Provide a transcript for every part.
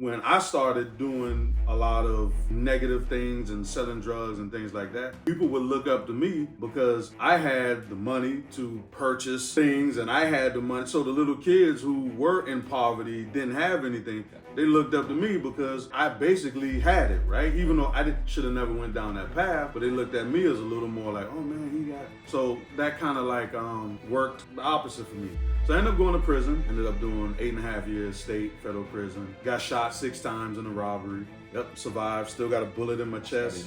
when I started doing a lot of negative things and selling drugs and things like that, people would look up to me because I had the money to purchase things and I had the money. So the little kids who were in poverty didn't have anything. They looked up to me because I basically had it, right? Even though I should have never went down that path, but they looked at me as a little more like, oh man, he got it. So that kind of like worked the opposite for me. So I ended up going to prison, ended up doing 8.5 years state, federal prison. Got shot 6 times in a robbery. Yep, survived, still got a bullet in my chest.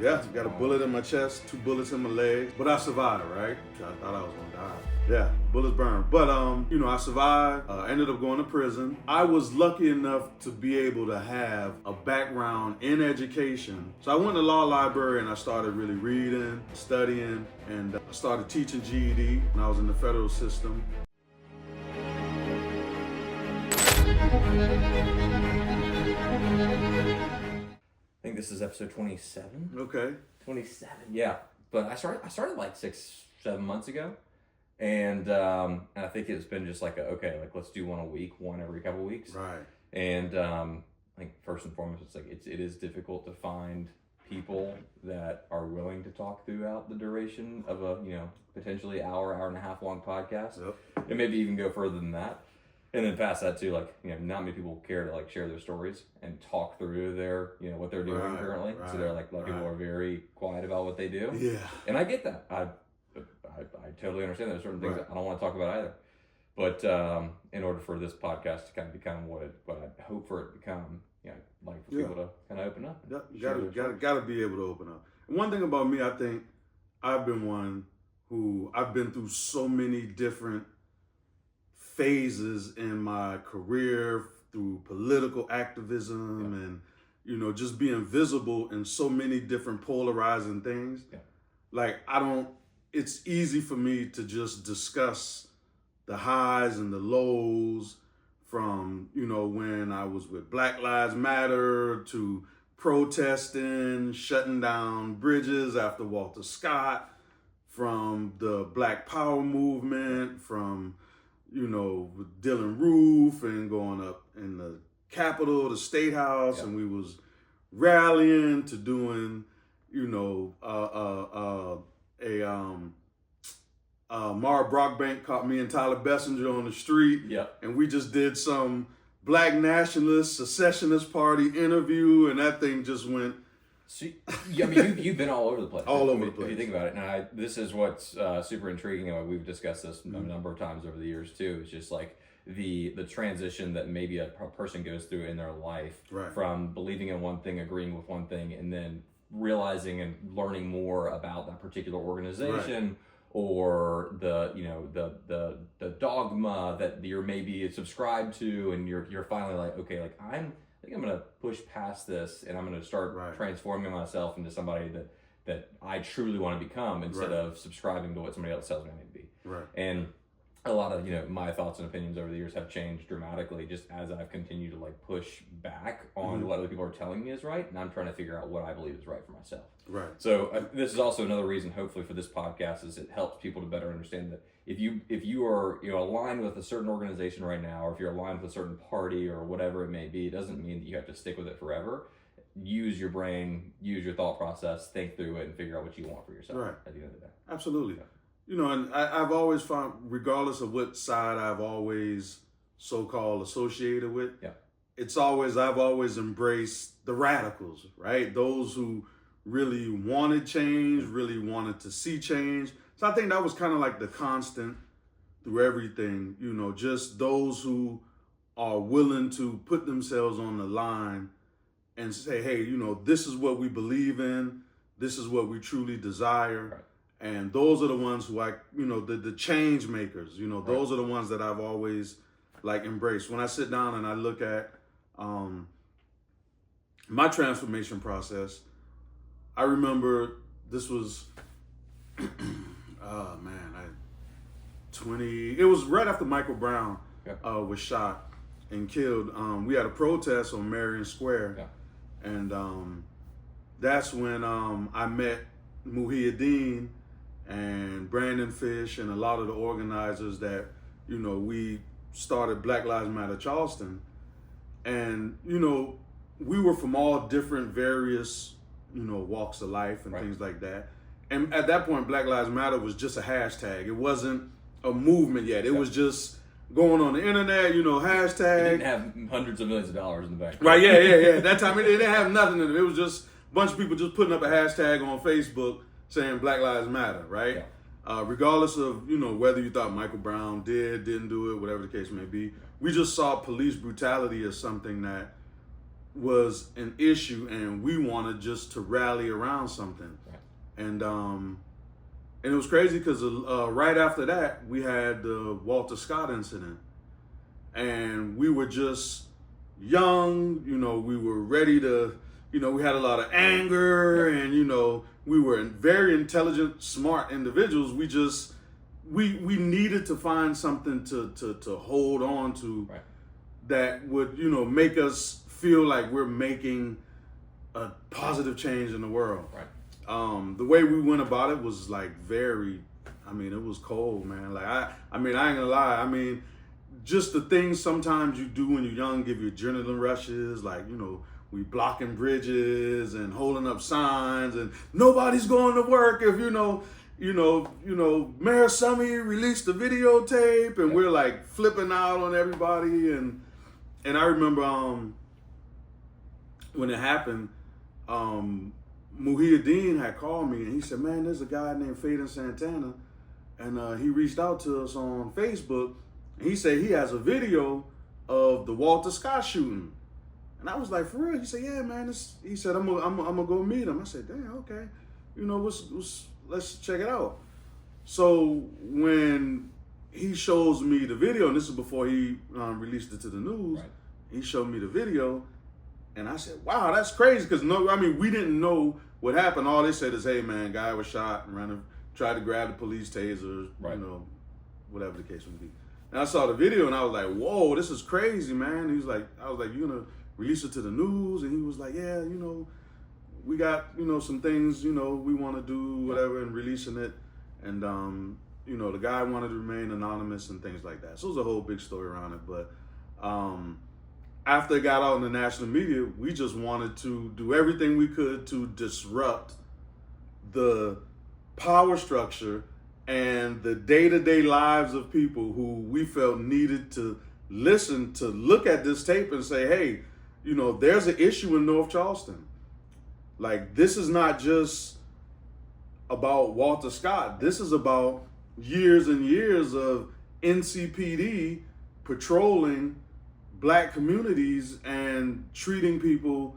Yeah, got a bullet in my chest, 2 bullets in my legs. But I survived, right? I thought I was gonna die. Yeah, bullets burned. But I survived, ended up going to prison. I was lucky enough to be able to have a background in education. So I went to law library and I started really reading, studying, and I started teaching GED when I was in the federal system. I think this is episode 27. Okay. 27, yeah. But I started like 6-7 months ago, and I think it's been just like let's do one a week, one every couple weeks. Right. And I think first and foremost, it's like it is difficult to find people that are willing to talk throughout the duration of a potentially hour and a half long podcast, Yep. and maybe even go further than that. And then past that too, not many people care to share their stories and talk through their, what they're doing currently. Right, so they're a lot of people are very quiet about what they do. Yeah. And I get that. I totally understand. There's certain things that I don't want to talk about either. But in order for this podcast to kind of become what I hope for it to become, for people to kind of open up. Yeah, you gotta be able to open up. And one thing about me, I think I've been one who I've been through so many different phases in my career through political activism and just being visible in so many different polarizing things. It's easy for me to just discuss the highs and the lows from when I was with Black Lives Matter to protesting, shutting down bridges after Walter Scott, from the Black Power movement, from with Dylan Roof and going up in the Capitol, the State House, and we was rallying to doing, Mara Brockbank caught me and Tyler Bessinger on the street, and we just did some Black nationalist, secessionist party interview, and that thing just went. You've been all over the place. All over the place. If you think about it. Now, this is what's super intriguing, and we've discussed this a number of times over the years too. It's just like the transition that maybe a person goes through in their life, from believing in one thing, agreeing with one thing, and then realizing and learning more about that particular organization. Or the dogma that you're maybe subscribed to, and you're finally like, okay, I think I'm gonna push past this, and I'm gonna start transforming myself into somebody that I truly want to become, instead of subscribing to what somebody else tells me I need to be. Right. And a lot of my thoughts and opinions over the years have changed dramatically, just as I've continued to push back on what other people are telling me is right, and I'm trying to figure out what I believe is right for myself. Right. So this is also another reason, hopefully, for this podcast, is it helps people to better understand that if you are aligned with a certain organization right now, or if you're aligned with a certain party or whatever it may be, it doesn't mean that you have to stick with it forever. Use your brain, use your thought process, think through it, and figure out what you want for yourself. Right. At the end of the day. Absolutely. Yeah. And I've always found, regardless of what side I've always so-called associated with, I've always embraced the radicals, right? Those who really wanted change, really wanted to see change. So I think that was kind of like the constant through everything, just those who are willing to put themselves on the line and say, hey, this is what we believe in, this is what we truly desire. Right. And those are the ones who the change makers, those are the ones that I've always embraced. When I sit down and I look at my transformation process, I remember this was, it was right after Michael Brown was shot and killed. We had a protest on Marion Square, and that's when I met Muhyiddin and Brandon Fish and a lot of the organizers that, we started Black Lives Matter Charleston. And, we were from all different various, walks of life and things like that. And at that point, Black Lives Matter was just a hashtag. It wasn't a movement yet. It was just going on the internet, hashtag. It didn't have hundreds of millions of dollars in the bank. Right, yeah. That time, it didn't have nothing in it. It was just a bunch of people just putting up a hashtag on Facebook saying Black Lives Matter, right? Yeah. Regardless of, whether you thought Michael Brown didn't do it, whatever the case may be. We just saw police brutality as something that was an issue, and we wanted just to rally around something. Right. And it was crazy because right after that, we had the Walter Scott incident. And we were just young, we were ready to, we had a lot of anger, and, we were very intelligent, smart individuals. We just, we needed to find something to hold on to that would, make us feel like we're making a positive change in the world. Right. The way we went about it was like it was cold, man. Like I ain't gonna lie. Just the things sometimes you do when you're young give you adrenaline rushes, like, we blocking bridges and holding up signs, and nobody's going to work if Mayor Summey released the videotape, and we're like flipping out on everybody. And I remember when it happened, Muhyiddin had called me and he said, man, there's a guy named Faden Santana, and he reached out to us on Facebook. He said he has a video of the Walter Scott shooting. And I was like, for real? He said, yeah, man. He said, I'm gonna go meet him. I said, damn, okay. Let's check it out. So when he shows me the video, and this is before he released it to the news, he showed me the video, and I said, wow, that's crazy. Because we didn't know what happened. All they said is, hey, man, guy was shot and tried to grab the police taser, whatever the case would be. And I saw the video and I was like, whoa, this is crazy, man. I was like, you gonna release it to the news? And he was like, yeah, we got, some things, we want to do, whatever, and releasing it. And, the guy wanted to remain anonymous and things like that. So it was a whole big story around it. But after it got out in the national media, we just wanted to do everything we could to disrupt the power structure and the day-to-day lives of people who we felt needed to listen, to look at this tape and say, hey, there's an issue in North Charleston. Like, this is not just about Walter Scott. This is about years and years of NCPD patrolling Black communities and treating people,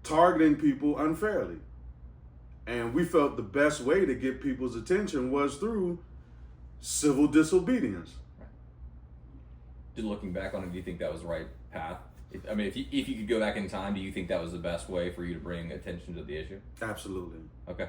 targeting people unfairly. And we felt the best way to get people's attention was through civil disobedience. Just looking back on it, do you think that was the right path? If you could go back in time, do you think that was the best way for you to bring attention to the issue? Absolutely. Okay.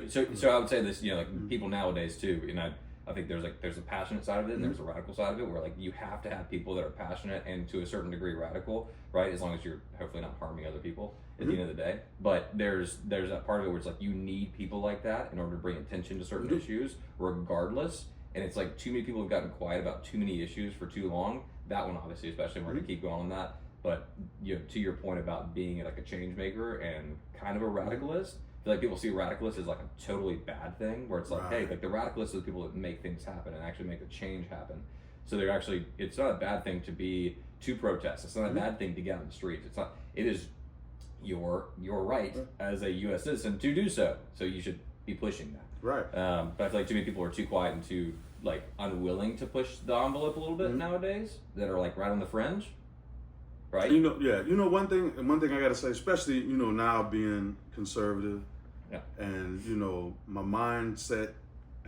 So I would say this, people nowadays too, and I think there's a passionate side of it and there's a radical side of it, where you have to have people that are passionate and to a certain degree radical, right? As long as you're hopefully not harming other people at the end of the day. But there's that part of it where it's you need people like that in order to bring attention to certain issues, regardless. And it's too many people have gotten quiet about too many issues for too long. That one, obviously, especially, we're going to keep going on that. But to your point about being a change maker and kind of a radicalist, I feel like people see radicalist as a totally bad thing, where it's hey, the radicalists are the people that make things happen and actually make the change happen. So it's not a bad thing to protest. It's not a bad thing to get on the streets. It is your right as a U.S. citizen to do so. So you should be pushing that. Right. But I feel like too many people are too quiet and too unwilling to push the envelope a little bit nowadays, that are right on the fringe. Right. One thing I gotta say, especially, now being conservative, and, my mindset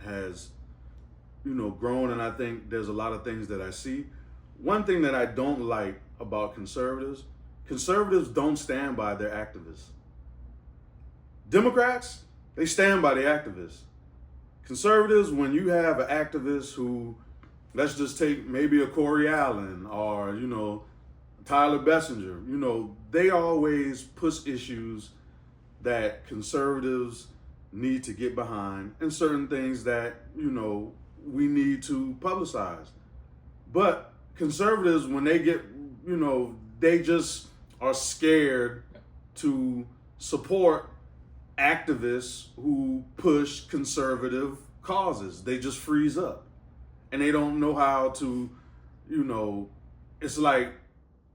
has, grown, and I think there's a lot of things that I see. One thing that I don't like about conservatives don't stand by their activists. Democrats, they stand by the activists. Conservatives, when you have an activist who, let's just take maybe a Corey Allen or, Tyler Bessinger, they always push issues that conservatives need to get behind, and certain things that, we need to publicize. But conservatives, when they get, they just are scared to support activists who push conservative causes. They just freeze up. And they don't know how to, it's like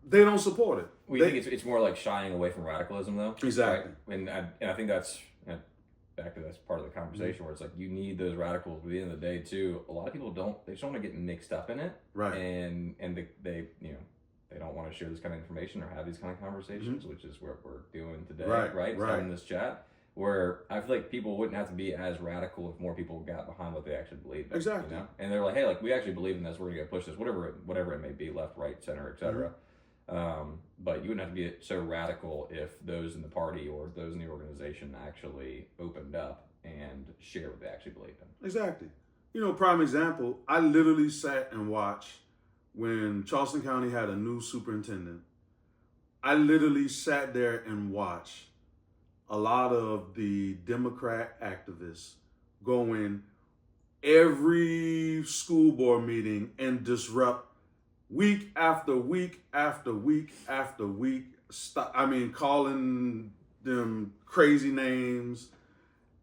they don't support it. Well, you think it's more like shying away from radicalism, though? Exactly. Right? And I think that's back to that's part of the conversation where it's like you need those radicals. But at the end of the day, too, a lot of people they just don't want to get mixed up in it, right? And they don't want to share this kind of information or have these kind of conversations, which is what we're doing today, right? Having this chat. Where I feel like people wouldn't have to be as radical if more people got behind what they actually believe in. Exactly. And they're like, hey, like we actually believe in this. We're gonna go push this, whatever it may be, left, right, center, etc. But you wouldn't have to be so radical if those in the party or those in the organization actually opened up and shared what they actually believe in. Exactly. Prime example. I literally sat and watched when Charleston County had a new superintendent. I literally sat there and watched a lot of the Democrat activists go in every school board meeting and disrupt week after week after week after week. Calling them crazy names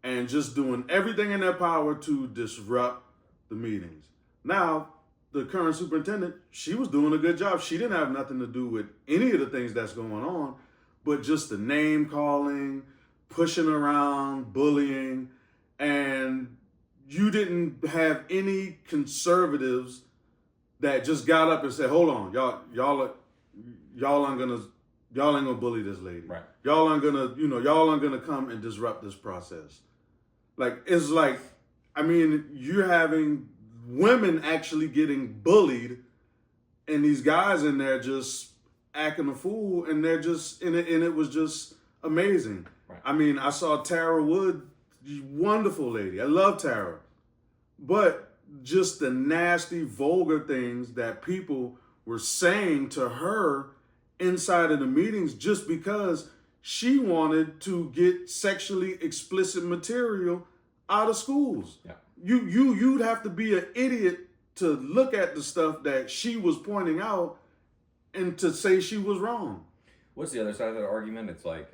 and just doing everything in their power to disrupt the meetings. Now, the current superintendent, she was doing a good job. She didn't have nothing to do with any of the things that's going on, but just the name calling, pushing around, bullying, and you didn't have any conservatives that just got up and said, "Hold on, y'all ain't gonna bully this lady. Right. Y'all aren't gonna come and disrupt this process." It's like, you're having women actually getting bullied, and these guys in there just acting a fool, and they're just and it was just amazing. Right. I saw Tara Wood, wonderful lady. I love Tara. But just the nasty, vulgar things that people were saying to her inside of the meetings just because she wanted to get sexually explicit material out of schools. Yeah. You'd have to be an idiot to look at the stuff that she was pointing out and to say she was wrong. What's the other side of that argument? It's like,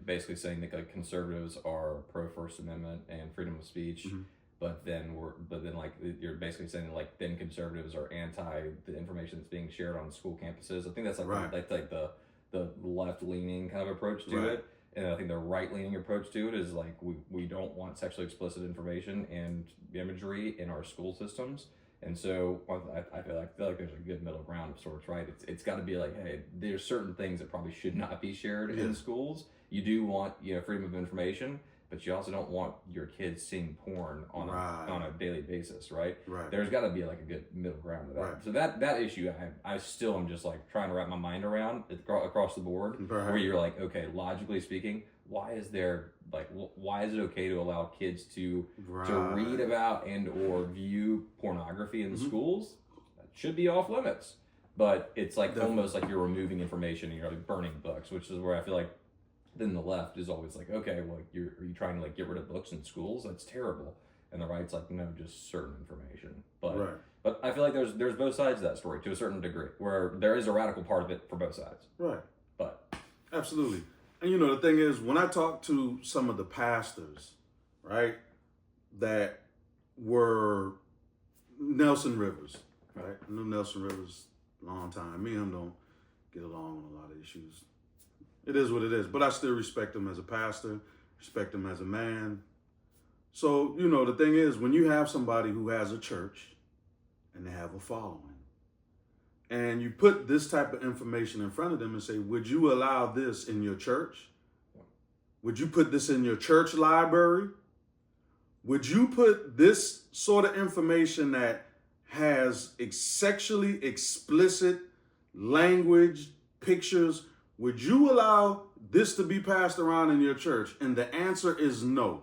basically saying that conservatives are pro First Amendment and freedom of speech, but then you're basically saying then conservatives are anti the information that's being shared on school campuses. I think that's the left leaning kind of approach to it, and I think the right leaning approach to it is like we don't want sexually explicit information and imagery in our school systems. And so I feel like there's a good middle ground of sorts, right? It's got to be like, hey, there's certain things that probably should not be shared in schools. You do want freedom of information, but you also don't want your kids seeing porn on a daily basis, right? Right. There's got to be like a good middle ground to that. Right. So that issue, I still am just like trying to wrap my mind around across the board, where you're like, okay, logically speaking, why is it okay to allow kids to read about and or view pornography in schools? That should be off limits. But it's like almost like you're removing information and you're like burning books, which is where I feel like then the left is always like, okay, well, are you trying to get rid of books in schools? That's terrible. And the right's like, no, just certain information. But I feel like there's both sides of that story to a certain degree, where there is a radical part of it for both sides. Right. But absolutely. And the thing is, when I talk to some of the pastors, right, that were Nelson Rivers, right? I knew Nelson Rivers a long time. Me and him don't get along on a lot of issues. It is what it is. But I still respect him as a pastor, respect him as a man. So, the thing is, when you have somebody who has a church and they have a following, and you put this type of information in front of them and say, would you allow this in your church? Would you put this in your church library? Would you put this sort of information that has sexually explicit language, pictures, would you allow this to be passed around in your church? And the answer is no.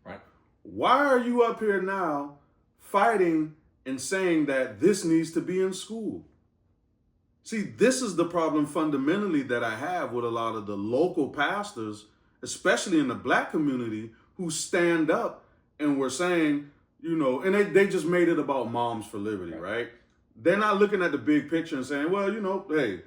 Right. Why are you up here now fighting and saying that this needs to be in school? See, this is the problem fundamentally that I have with a lot of the local pastors, especially in the Black community, who stand up and were saying, and they just made it about Moms for Liberty, right? They're not looking at the big picture and saying, well, hey,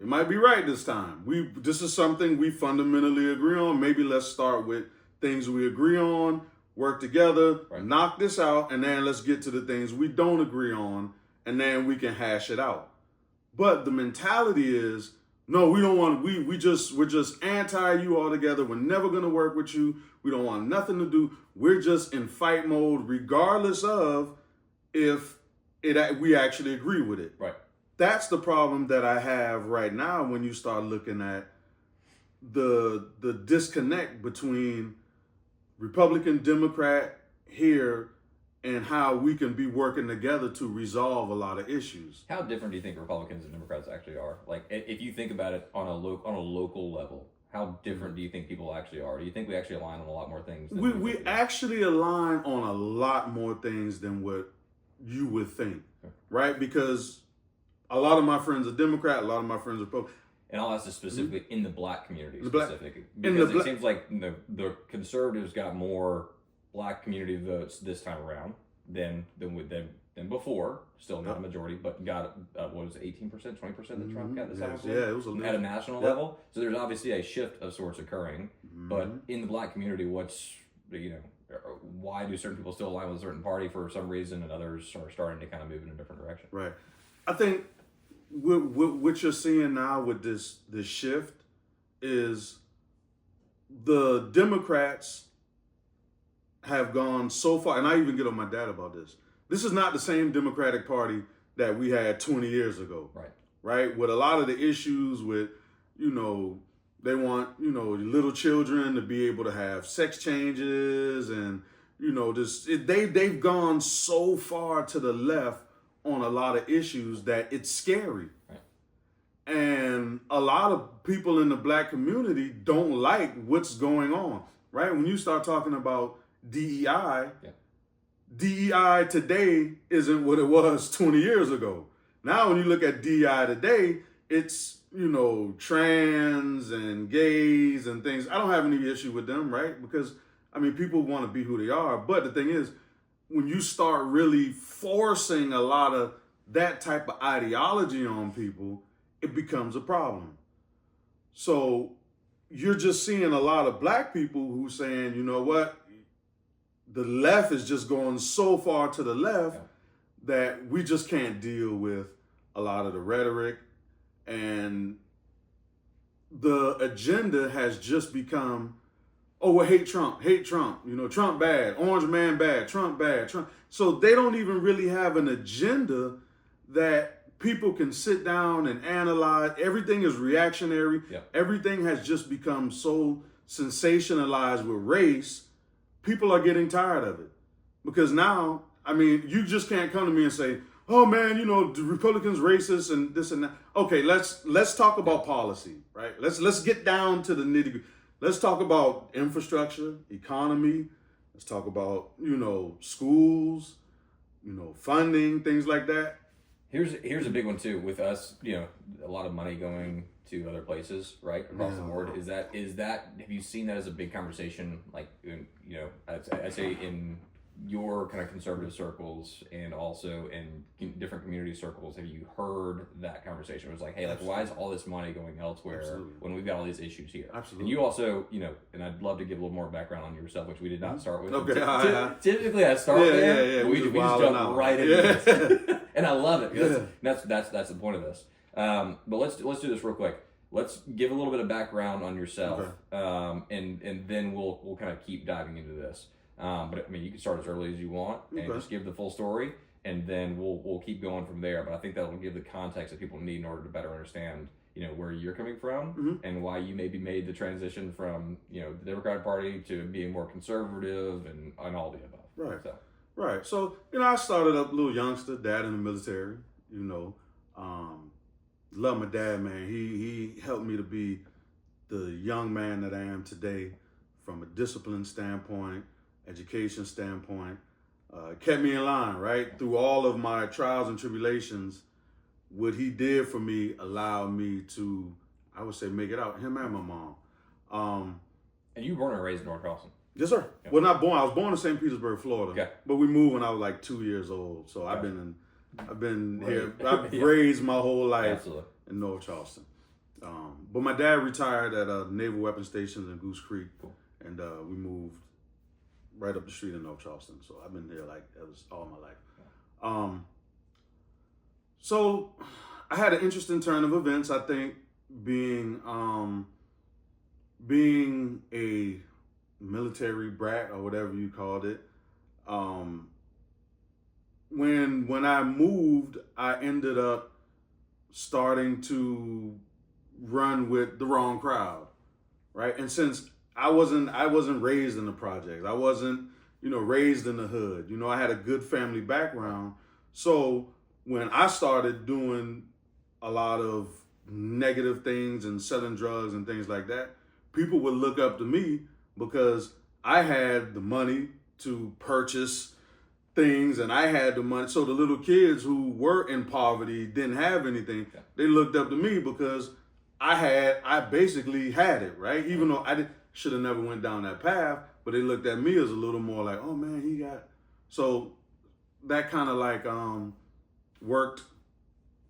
We might be right this time. This is something we fundamentally agree on. Maybe let's start with things we agree on, work together, knock this out, and then let's get to the things we don't agree on, and then we can hash it out. But the mentality is, no, we don't want, we're just anti you altogether. We're never going to work with you. We don't want nothing to do. We're just in fight mode, regardless of if we actually agree with it. Right. That's the problem that I have right now when you start looking at the disconnect between Republican, Democrat here and how we can be working together to resolve a lot of issues. How different do you think Republicans and Democrats actually are? Like, if you think about it on a local level, how different do you think people actually are? Do you think we actually align on a lot more things? We actually align on a lot more things than what you would think, right? Because a lot of my friends are Democrat, a lot of my friends are Republican. And I'll ask this specifically in the black community specifically. Because it seems like the conservatives got more black community votes this time around than before. Still not a majority, but got, what was it, 18%, 20% that Trump got this time? Yeah, it was at a national level. So there's obviously a shift of sorts occurring. But in the black community, why do certain people still align with a certain party for some reason and others are starting to kind of move in a different direction? Right. I think what you're seeing now with this shift is the Democrats have gone so far, and I even get on my dad about this. This is not the same Democratic Party that we had 20 years ago. Right? With a lot of the issues with, they want, little children to be able to have sex changes and, they've gone so far to the left on a lot of issues that it's scary. Right. And a lot of people in the black community don't like what's going on, right? When you start talking about DEI, DEI today isn't what it was 20 years ago. Now, when you look at DEI today, it's, trans and gays and things. I don't have any issue with them, right? Because, people want to be who they are. But the thing is, when you start really forcing a lot of that type of ideology on people, it becomes a problem. So you're just seeing a lot of black people who saying, you know what, the left is just going so far to the left that we just can't deal with a lot of the rhetoric, and the agenda has just become, oh, well, hate Trump, Trump bad, orange man bad, Trump bad, Trump. So they don't even really have an agenda that people can sit down and analyze. Everything is reactionary. Everything has just become so sensationalized with race. People are getting tired of it. Because now, you just can't come to me and say, oh man, the Republicans racist and this and that. Okay, let's talk about policy, right? Let's get down to the nitty-gritty. Let's talk about infrastructure, economy. Let's talk about, schools, funding, things like that. Here's a big one too with us, a lot of money going to other places, right? Across the board. Is that, have you seen that as a big conversation? Like, I'd say in your kind of conservative circles and also in different community circles, have you heard that conversation? It was like, hey, why is all this money going elsewhere when we've got all these issues here? Absolutely. And you also, and I'd love to give a little more background on yourself, which we did not start with. Okay. Typically I start there. Yeah. We just jump right into this. And I love it. That's the point of this. But let's do this real quick. Let's give a little bit of background on yourself, and then we'll kind of keep diving into this. But you can start as early as you want and just give the full story, and then we'll keep going from there. But I think that will give the context that people need in order to better understand, where you're coming from and why you maybe made the transition from, the Democratic Party to being more conservative and all the above. Right. Right. So, I started up a little youngster, dad in the military, love my dad, man. He helped me to be the young man that I am today from a discipline standpoint, education standpoint, kept me in line, right? Through all of my trials and tribulations, what he did for me allowed me to, I would say, make it out, him and my mom. And you were born and raised in North Charleston? Yes, sir. Yeah. Well, not born. I was born in St. Petersburg, Florida. But we moved when I was like 2 years old. So I've been here. I've raised my whole life in North Charleston. But my dad retired at a Naval Weapons Station in Goose Creek, and we moved right up the street in North Charleston. So I've been there like that was all my life. So I had an interesting turn of events. I think being a military brat or whatever you called it. When I moved, I ended up starting to run with the wrong crowd, right? And since I wasn't raised in the projects, I wasn't, raised in the hood. I had a good family background. So when I started doing a lot of negative things and selling drugs and things like that, people would look up to me because I had the money to purchase things and I had the money. So the little kids who were in poverty, didn't have anything, they looked up to me because I basically had it, right? Even though I should have never went down that path, but they looked at me as a little more like, oh man, he got, so that kind of like worked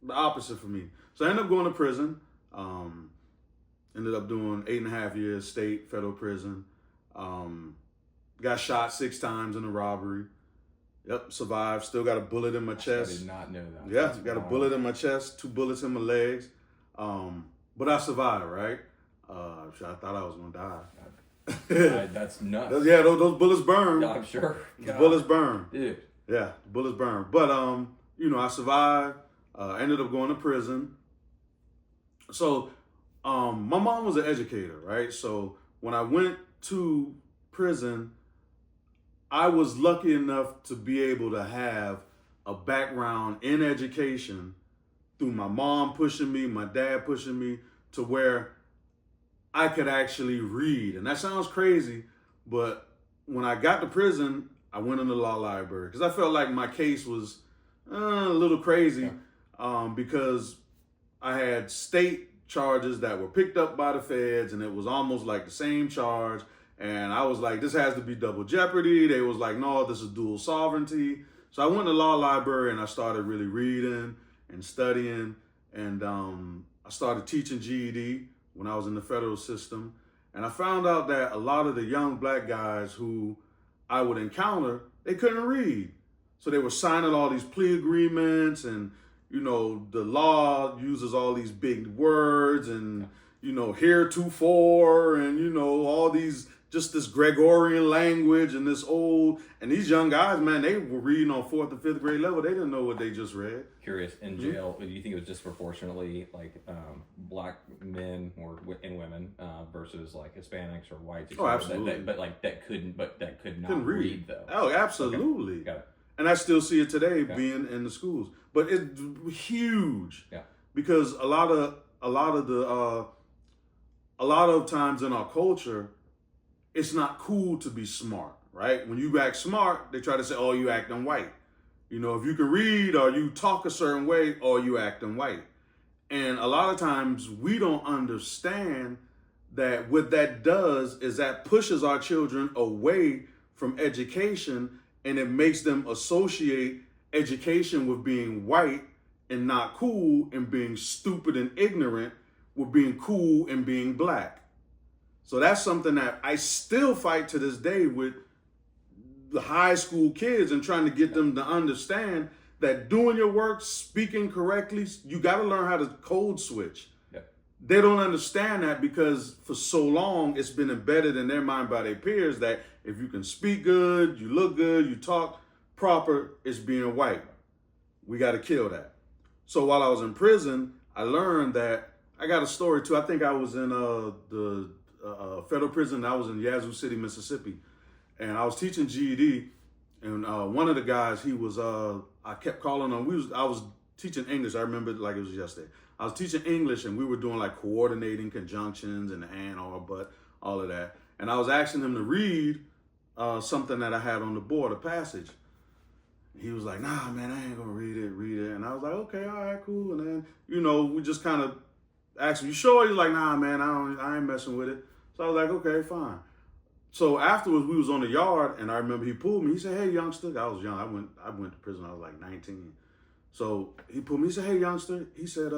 the opposite for me. So I ended up going to prison, ended up doing 8.5 years state federal prison, got shot 6 times in a robbery. Yep, survived, still got a bullet in my chest. I did not know that. Yeah, got a bullet in my chest, 2 bullets in my legs. But I survived, right? I thought I was gonna die. That's nuts. Yeah, those bullets burn. I'm sure. The bullets burn. Dude. Yeah, the bullets burn. But I survived. Ended up going to prison. So, my mom was an educator, right? So when I went to prison, I was lucky enough to be able to have a background in education through my mom pushing me, my dad pushing me, to where I could actually read. And that sounds crazy, but when I got to prison, I went in the law library because I felt like my case was a little crazy because I had state charges that were picked up by the feds and it was almost like the same charge. And I was like, this has to be double jeopardy. They was like, no, this is dual sovereignty. So I went to the law library and I started really reading and studying. And I started teaching GED when I was in the federal system. And I found out that a lot of the young black guys who I would encounter, they couldn't read. So they were signing all these plea agreements and, the law uses all these big words and, heretofore and, all these, just this Gregorian language and this old, and these young guys, man, they were reading on 4th and 5th grade level. They didn't know what they just read. Curious, in jail, do you think it was disproportionately like black men and women versus like Hispanics or whites? Oh, absolutely. That could not read though. Oh, absolutely. Okay. Got it. And I still see it today being in the schools, but it's huge. Yeah. Because a lot of times in our culture, it's not cool to be smart, right? When you act smart, they try to say, oh, you acting white. If you can read or you talk a certain way, or you acting white. And a lot of times we don't understand that what that does is that pushes our children away from education, and it makes them associate education with being white and not cool, and being stupid and ignorant with being cool and being black. So that's something that I still fight to this day with the high school kids and trying to get them to understand that doing your work, speaking correctly, you got to learn how to code switch. Yep. They don't understand that because for so long it's been embedded in their mind by their peers that if you can speak good, you look good, you talk proper, it's being white. We got to kill that. So while I was in prison, I learned that I got a story too. I think I was in the federal prison. I was in Yazoo City, Mississippi, and I was teaching GED. And one of the guys, he was I kept calling him. I was teaching English. I remember it like it was yesterday. I was teaching English, and we were doing like coordinating conjunctions and the and, or, but, all of that. And I was asking him to read something that I had on the board, a passage. He was like, nah, man, I ain't gonna read it. And I was like, okay, all right, cool. And then, we just kind of asked him, you sure? He's like, nah, man, I ain't messing with it. So I was like, okay, fine. So afterwards, we was on the yard, and I remember he pulled me. He said, hey, youngster. I was young. I went to prison. I was like 19. So he pulled me. He said, hey, youngster. He said,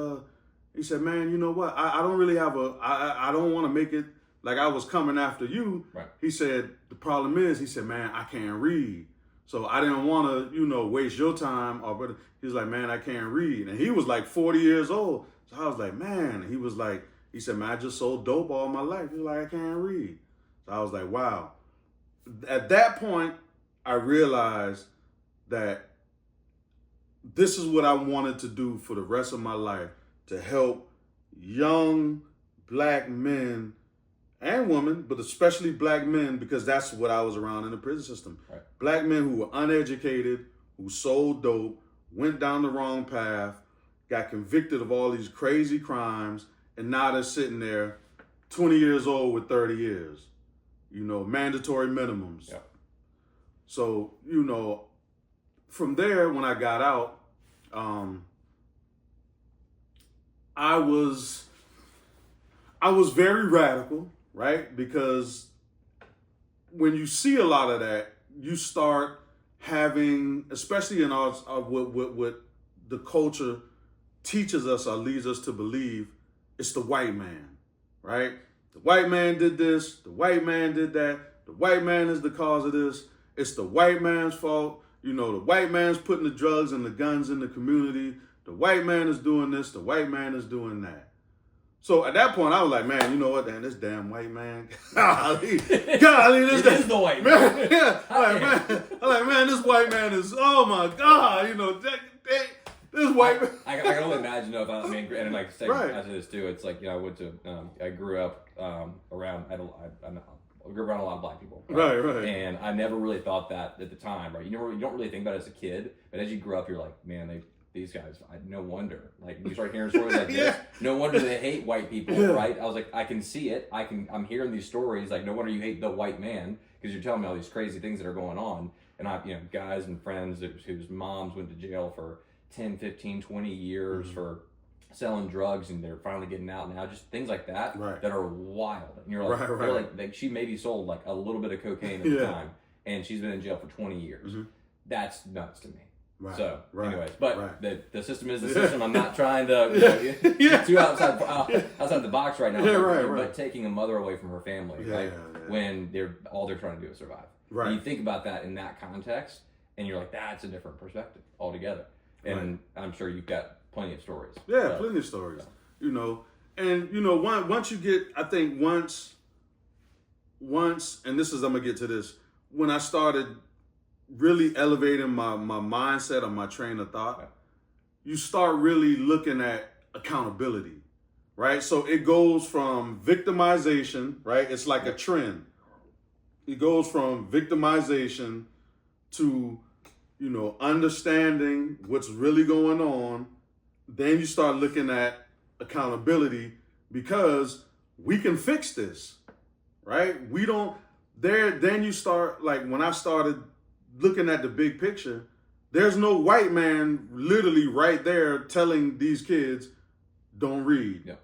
He said, man, you know what? I don't really have I don't want to make it like I was coming after you. Right. He said, the problem is, he said, man, I can't read. So I didn't want to, waste your time. But he's like, man, I can't read. And he was like 40 years old. So I was like, man. He said, man, I just sold dope all my life. He was like, I can't read. So I was like, wow. At that point, I realized that this is what I wanted to do for the rest of my life, to help young black men and women, but especially black men, because that's what I was around in the prison system. Right. Black men who were uneducated, who sold dope, went down the wrong path, got convicted of all these crazy crimes, and now they're sitting there 20 years old with 30 years. Mandatory minimums. Yeah. So, from there, when I got out, I was very radical, right? Because when you see a lot of that, you start having, especially in what the culture teaches us or leads us to believe, it's the white man, right? The white man did this, the white man did that, the white man is the cause of this, it's the white man's fault, the white man's putting the drugs and the guns in the community, the white man is doing this, the white man is doing that. So at that point, I was like, man, you know what, this damn white man, golly, this is the white man. Yeah, I'm like, man, this white man is, oh my God, this white man. I can only imagine though, and like Right. after this too, it's like, I went to, I grew up around, I grew around a lot of black people. Right. And I never really thought that at the time, right? You don't really think about it as a kid, but as you grow up, you're like, man, these guys, no wonder. Like, you start hearing stories like this, no wonder they hate white people, right? I was like, I can see it. I'm hearing these stories, like, no wonder you hate the white man, because you're telling me all these crazy things that are going on. And guys and friends whose moms went to jail for 10, 15, 20 years for selling drugs, and they're finally getting out now, just things like that that are wild. And you're like, right. Like she maybe sold like a little bit of cocaine at the time, and she's been in jail for 20 years. Mm-hmm. That's nuts to me. Right. So, anyways, but the system is the Yeah. system. I'm not trying to get too outside the box right now. But taking a mother away from her family, right? When all they're trying to do is survive. Right. And you think about that in that context, and you're like, that's a different perspective altogether. And I'm sure you've got plenty of stories. Yeah, plenty of stories. Once you get, I think once, and I'm gonna get to this, when I started really elevating my mindset or my train of thought, you start really looking at accountability, right? So it goes from victimization, right? It's like a trend. It goes from victimization to, understanding what's really going on. Then you start looking at accountability, because we can fix this, right? Then you start, like when I started looking at the big picture, there's no white man literally right there telling these kids, don't read,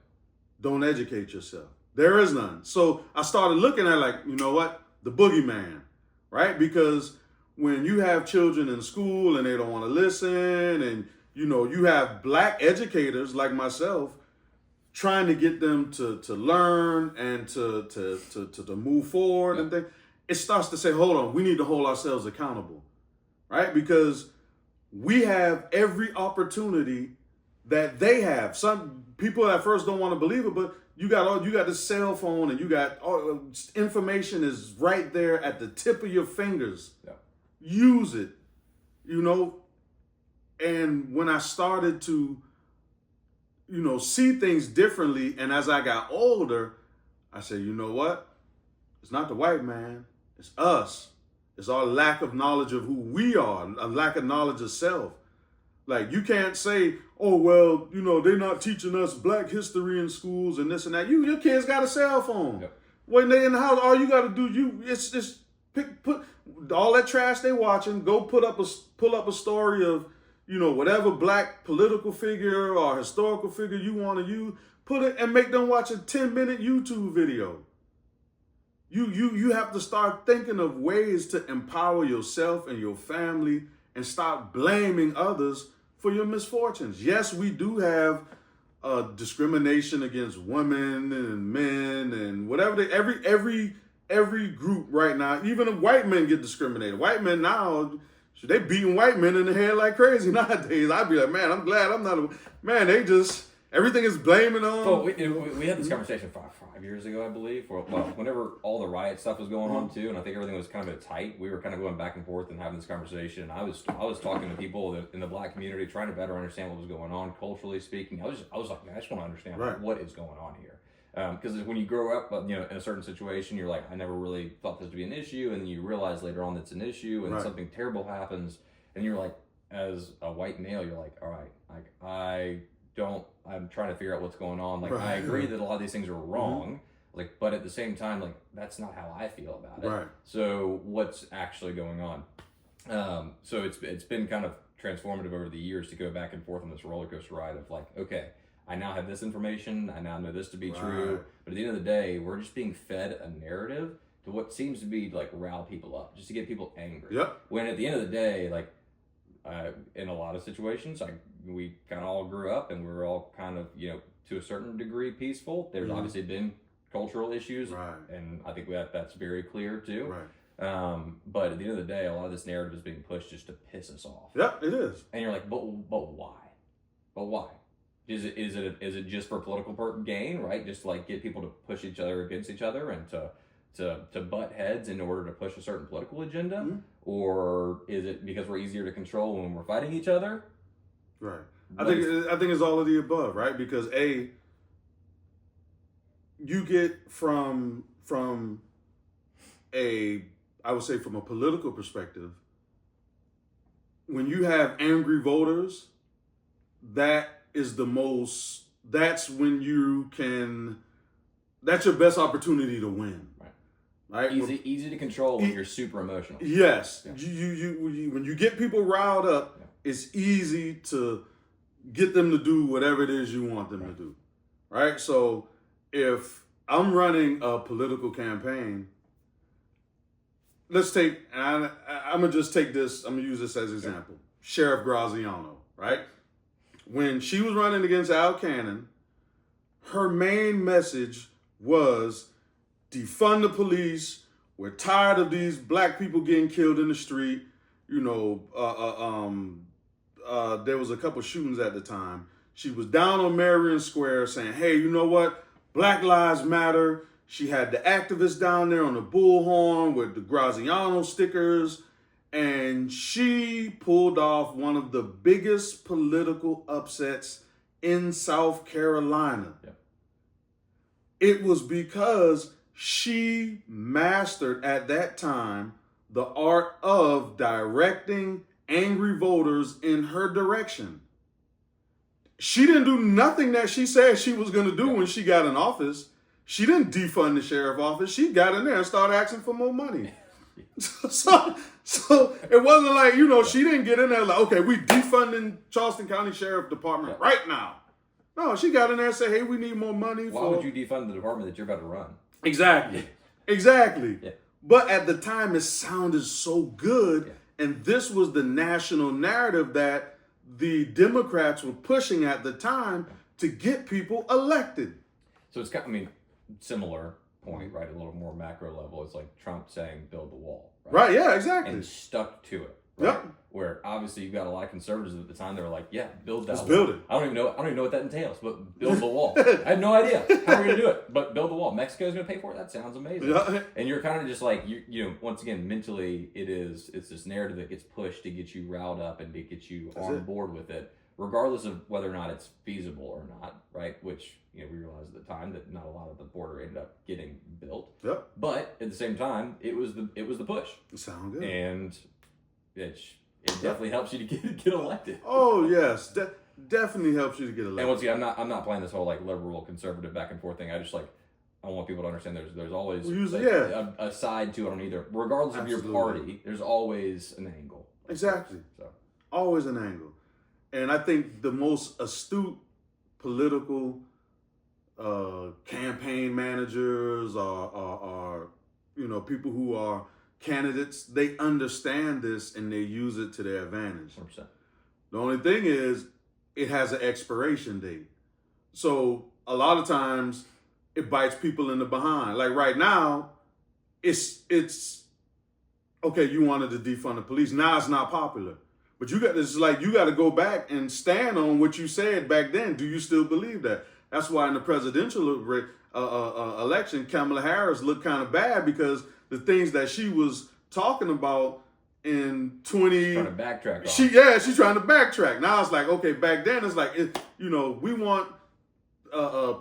don't educate yourself. There is none. So I started looking at, like, you know what? The boogeyman, right? Because when you have children in school and they don't want to listen, and you have black educators like myself trying to get them to learn and to move forward and things, it starts to say, hold on, we need to hold ourselves accountable, right? Because we have every opportunity that they have. Some people at first don't want to believe it, but you got the cell phone, and you got all information is right there at the tip of your fingers. Yeah. Use it, And when I started to, see things differently, and as I got older, I said, you know what? It's not the white man. It's us. It's our lack of knowledge of who we are, a lack of knowledge of self. Like, you can't say, oh, well, they're not teaching us black history in schools and this and that. Your kids got a cell phone. Yep. When they're in the house, all you got to do, it's just put all that trash they watching, go pull up a story of, whatever black political figure or historical figure you want to use, put it and make them watch a 10-minute YouTube video. You have to start thinking of ways to empower yourself and your family and stop blaming others for your misfortunes. Yes, we do have discrimination against women and men and whatever. Every group right now, even white men get discriminated. White men now, they beating white men in the head like crazy nowadays. I'd be like, man, I'm glad I'm not a man. They just everything is blaming on. Well, we had this conversation 5 years ago, I believe. Well, whenever all the riot stuff was going on too, and I think everything was kind of tight. We were kind of going back and forth and having this conversation. And I was talking to people in the black community, trying to better understand what was going on culturally speaking. I was like, man, I just want to understand what is going on here. Because when you grow up, in a certain situation, you're like, I never really thought this to be an issue, and then you realize later on it's an issue, and something terrible happens, and you're like, as a white male, you're like, all right, like I'm trying to figure out what's going on. Like, I agree that a lot of these things are wrong, like, but at the same time, like, that's not how I feel about it. Right. So what's actually going on? So it's been kind of transformative over the years to go back and forth on this roller coaster ride of like, okay, I now have this information, I now know this to be true, but at the end of the day, we're just being fed a narrative to what seems to be like rile people up, just to get people angry. Yep. When at the end of the day, like, in a lot of situations, we kind of all grew up and we're all kind of, to a certain degree peaceful. There's obviously been cultural issues, and I think that's very clear too. Right. But at the end of the day, a lot of this narrative is being pushed just to piss us off. Yep, it is. And you're like, but why? But why? Is it just for political gain, right? Just to like get people to push each other against each other and to butt heads in order to push a certain political agenda? Or is it because we're easier to control when we're fighting each other? Right. I think it's all of the above, right? Because you get from a political perspective, when you have angry voters, that's your best opportunity to win. Right? Easy to control when you're super emotional. Yes. Yeah. You when you get people riled up, it's easy to get them to do whatever it is you want them to do. Right? So if I'm running a political campaign, I'm gonna use this as an example. Sheriff Graziano, right? When she was running against Al Cannon, her main message was defund the police. We're tired of these black people getting killed in the street. There was a couple shootings at the time. She was down on Marion Square saying, hey, you know what? Black Lives Matter. She had the activists down there on the bullhorn with the Graziano stickers. And she pulled off one of the biggest political upsets in South Carolina. Yeah. It was because she mastered at that time the art of directing angry voters in her direction. She didn't do nothing that she said she was going to do when she got in office. She didn't defund the sheriff office. She got in there and started asking for more money. So it wasn't like, she didn't get in there like, okay, we defunding Charleston County Sheriff Department right now. No, she got in there and said, hey, we need more money. Why would you defund the department that you're about to run? Exactly. Yeah. But at the time, it sounded so good. Yeah. And this was the national narrative that the Democrats were pushing at the time to get people elected. So it's similar point, right? A little more macro level. It's like Trump saying, build the wall. Right, yeah, exactly. And stuck to it. Right? Yep. Where obviously you've got a lot of conservatives at the time that were like, yeah, build that wall. Build it. I don't even know what that entails, but build the wall. I have no idea how we're going to do it, but build the wall. Mexico's going to pay for it? That sounds amazing. Yeah. And you're kind of just like, once again, mentally, it's this narrative that gets pushed to get you riled up and to get you on board with it, regardless of whether or not it's feasible or not, right? Which, we realized at the time that not a lot of the border ended up getting built. Yep. But at the same time, it was the push. It sounds good. And it definitely helps you to get elected. Oh yes, definitely helps you to get elected. And once again, I'm not playing this whole like liberal conservative back and forth thing. I want people to understand there's always a side to it on either, regardless of your party. There's always an angle. Exactly. So always an angle, and I think the most astute political campaign managers are people who are candidates, they understand this and they use it to their advantage. 100%. The only thing is, it has an expiration date. So a lot of times it bites people in the behind. Like right now, it's okay. You wanted to defund the police. Now it's not popular. But you got to go back and stand on what you said back then. Do you still believe that? That's why in the presidential election, Kamala Harris looked kind of bad because the things that she was talking about in 20... Trying to backtrack. She's trying to backtrack. Now it's like, okay, back then it's like, we want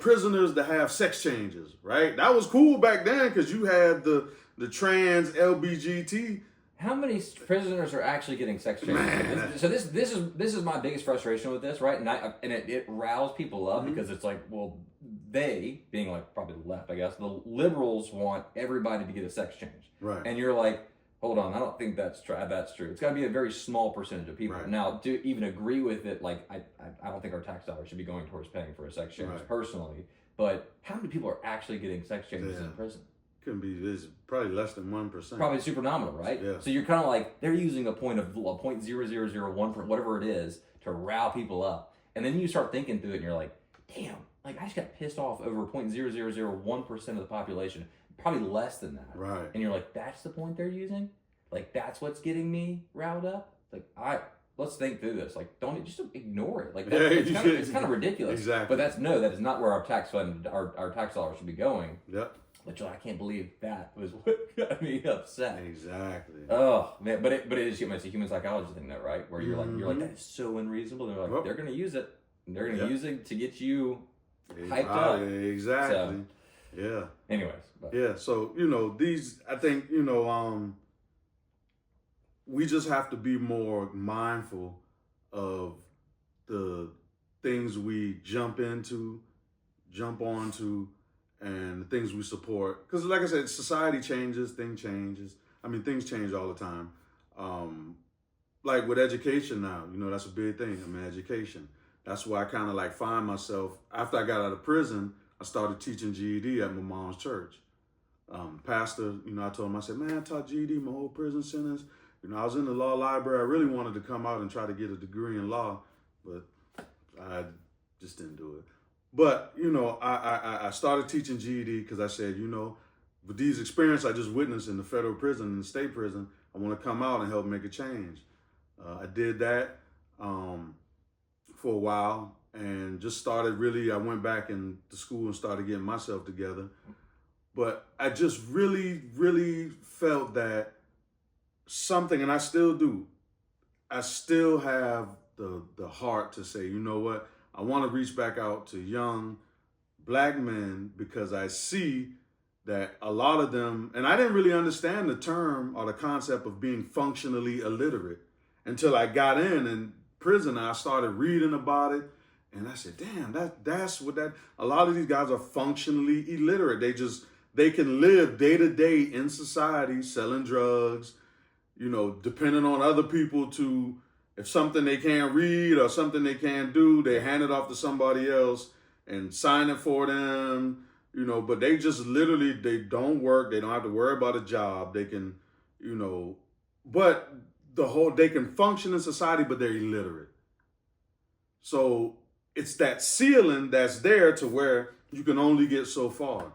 prisoners to have sex changes, right? That was cool back then because you had the trans LBGT. How many prisoners are actually getting sex changes? So this is my biggest frustration with this, right? And it riles people up because it's like, well, they, being like probably the left, I guess, the liberals want everybody to get a sex change, right? And you're like, hold on, I don't think that's true. It's got to be a very small percentage of people. Right. Now, to even agree with it, like I don't think our tax dollars should be going towards paying for a sex change personally. But how many people are actually getting sex changes in prison? There's probably less than 1%. Probably super nominal, right? Yeah. So you're kind of like, they're using a 0.0001 for whatever it is to rile people up. And then you start thinking through it and you're like, damn, like I just got pissed off over 0.0001% of the population, probably less than that. Right. And you're like, that's the point they're using? Like that's what's getting me riled up? Like let's think through this. Like just ignore it. Like it's kind of ridiculous. Exactly. But that is not where our tax fund, our tax dollars should be going. Yep. Which I can't believe that was what got me upset. Exactly. Oh man, but it is it's a human psychology thing though, right? Where you're like that is so unreasonable. They're like they're gonna use it. They're gonna use it to get you hyped up. Exactly. So, yeah. Anyways. Yeah. So these, I think we just have to be more mindful of the things we jump onto, and the things we support. Because like I said, society changes, things change all the time. Like with education now, that's a big thing. Education. That's why I kind of like find myself, after I got out of prison, I started teaching GED at my mom's church. Pastor, I told him, I said, man, I taught GED my whole prison sentence. I was in the law library. I really wanted to come out and try to get a degree in law, but I just didn't do it. But, I started teaching GED because I said, with these experiences I just witnessed in the federal prison and the state prison, I want to come out and help make a change. I did that for a while and just started I went back into school and started getting myself together. But I just really, really felt that something, and I still do, I still have the heart to say, you know what? I want to reach back out to young black men because I see that a lot of them, and I didn't really understand the term or the concept of being functionally illiterate until I got in prison. I started reading about it and I said, damn, that's what a lot of these guys are functionally illiterate. They can live day to day in society selling drugs, depending on other people to, if something they can't read or something they can't do, they hand it off to somebody else and sign it for them, but they just literally, they don't work. They don't have to worry about a job. They can, but they can function in society, but they're illiterate. So it's that ceiling that's there to where you can only get so far.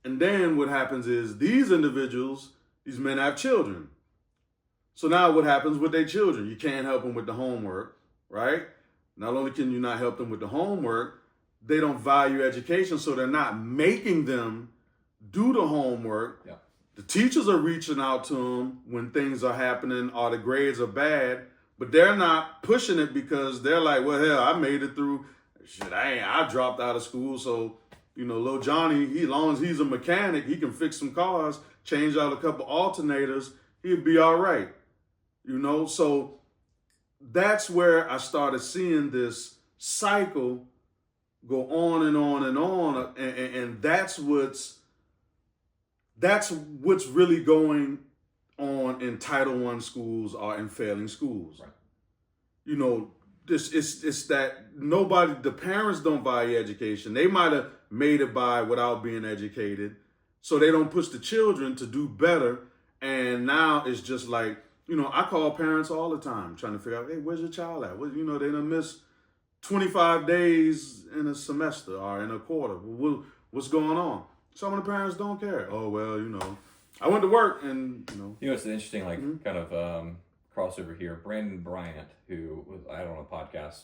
And then what happens is these individuals, these men have children. So now what happens with their children? You can't help them with the homework, right? Not only can you not help them with the homework, they don't value education, so they're not making them do the homework. Yeah. The teachers are reaching out to them when things are happening or the grades are bad, but they're not pushing it because they're like, well, hell, I made it through. Shit, I dropped out of school, so little Johnny, as long as he's a mechanic, he can fix some cars, change out a couple alternators, he'll be all right. So that's where I started seeing this cycle go on and on and on. And that's what's really going on in Title I schools or in failing schools. Right. It's that the parents don't value education. They might have made it by without being educated. So they don't push the children to do better. And now it's just like, I call parents all the time trying to figure out, hey, where's your child at? They done miss 25 days in a semester or in a quarter. What's going on? Some of the parents don't care. Oh, well, I went to work and, it's an interesting, kind of crossover here. Brandon Bryant, who was, I don't know, podcast,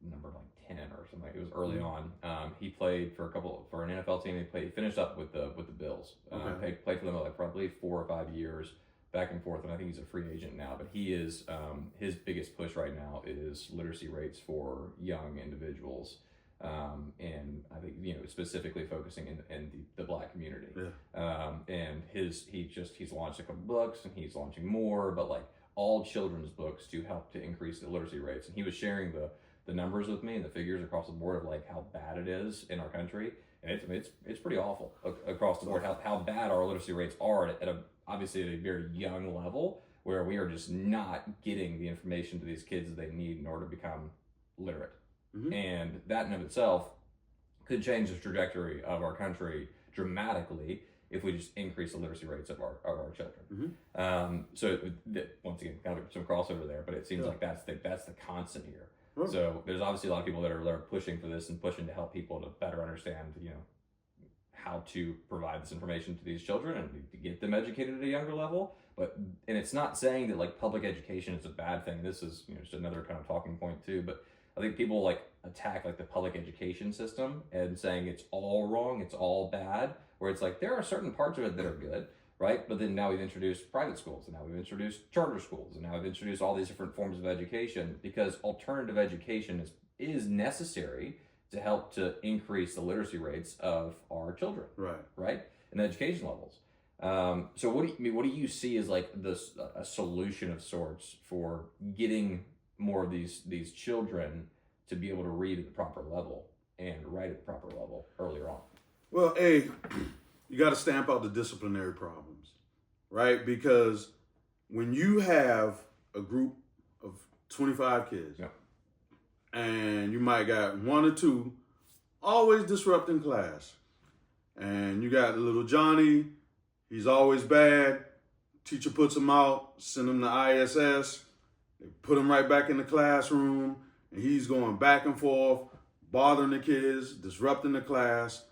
number 10 or something. It was early on. He played for an NFL team. He finished up with the Bills. Played for them probably 4 or 5 years, back and forth. And I think he's a free agent now. But he is his biggest push right now is literacy rates for young individuals, and I think specifically focusing in the Black community. Yeah. And he's launched a couple books, and he's launching more, but all children's books to help to increase the literacy rates. And he was sharing the numbers with me and the figures across the board of how bad it is in our country, and it's pretty awful across the board how bad our literacy rates are obviously at a very young level, where we are just not getting the information to these kids that they need in order to become literate. Mm-hmm. And that in of itself could change the trajectory of our country dramatically if we just increase the literacy rates of our children. Mm-hmm. So once again, kind of some crossover there, but it seems like that's the constant here. Right. So there's obviously a lot of people that are pushing for this and pushing to help people to better understand, how to provide this information to these children and to get them educated at a younger level. And it's not saying that public education is a bad thing. This is just another kind of talking point too. But I think people attack the public education system and saying it's all wrong, it's all bad. Where it's there are certain parts of it that are good, right? But then now we've introduced private schools, and now we've introduced charter schools, and now we've introduced all these different forms of education, because alternative education is necessary to help to increase the literacy rates of our children, right? And education levels. So what do you see as a solution of sorts for getting more of these children to be able to read at the proper level and write at the proper level earlier on? Well, you got to stamp out the disciplinary problems, right? Because when you have a group of 25 kids, and you might got 1 or 2 always disrupting class, and you got little Johnny, he's always bad, teacher puts him out, send him to ISS, they put him right back in the classroom, and he's going back and forth, bothering the kids, disrupting the class.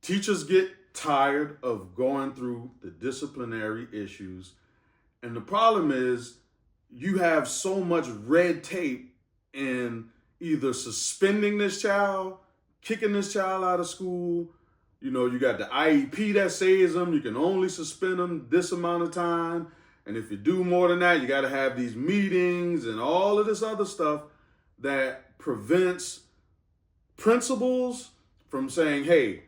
Teachers get tired of going through the disciplinary issues. And the problem is you have so much red tape in either suspending this child, kicking this child out of school. You got the IEP that says them, you can only suspend them this amount of time. And if you do more than that, you got to have these meetings and all of this other stuff that prevents principals from saying, hey,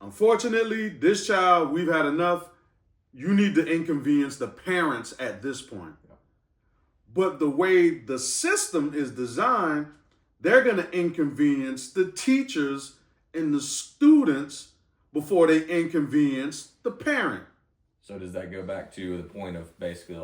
unfortunately, this child, we've had enough. You need to inconvenience the parents at this point. Yeah. But the way the system is designed, they're going to inconvenience the teachers and the students before they inconvenience the parent. So does that go back to the point of basically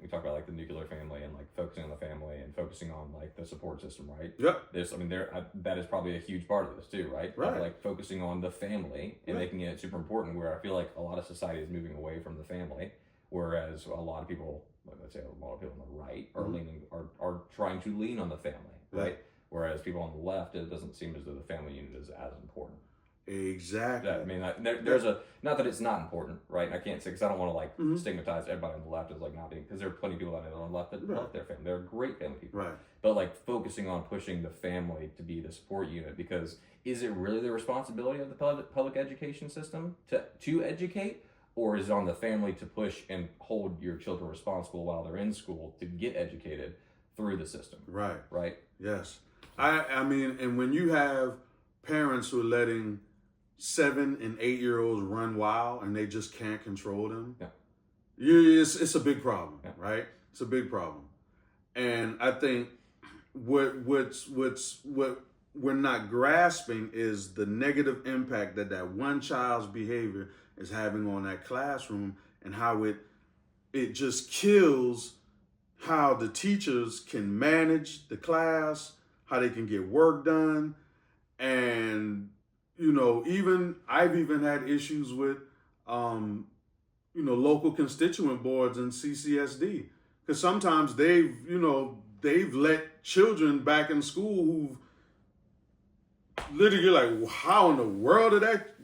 we talk about the nuclear family and focusing on the family and focusing on the support system, right? Yep. That is probably a huge part of this too, right? Right. Focusing on the family and making it super important, where I feel a lot of society is moving away from the family, whereas a lot of people, let's say a lot of people on the right are trying to lean on the family, right? Whereas people on the left, it doesn't seem as though the family unit is as important. Exactly. There's not that it's not important, right? I can't say, because I don't want to stigmatize everybody on the left as not being, because there are plenty of people on the left that love their family. They're great family people. Right. But focusing on pushing the family to be the support unit, because is it really the responsibility of the public education system to educate, or is it on the family to push and hold your children responsible while they're in school to get educated through the system? Right. Right. Yes. And when you have parents who are letting 7 and 8 year olds run wild and they just can't control them, it's a big problem, right? It's a big problem. And I think what we're not grasping is the negative impact that one child's behavior is having on that classroom, and how it just kills how the teachers can manage the class, how they can get work done. And I've even had issues with local constituent boards and CCSD, because sometimes they've they've let children back in school who've literally, you're like, how in the world did that,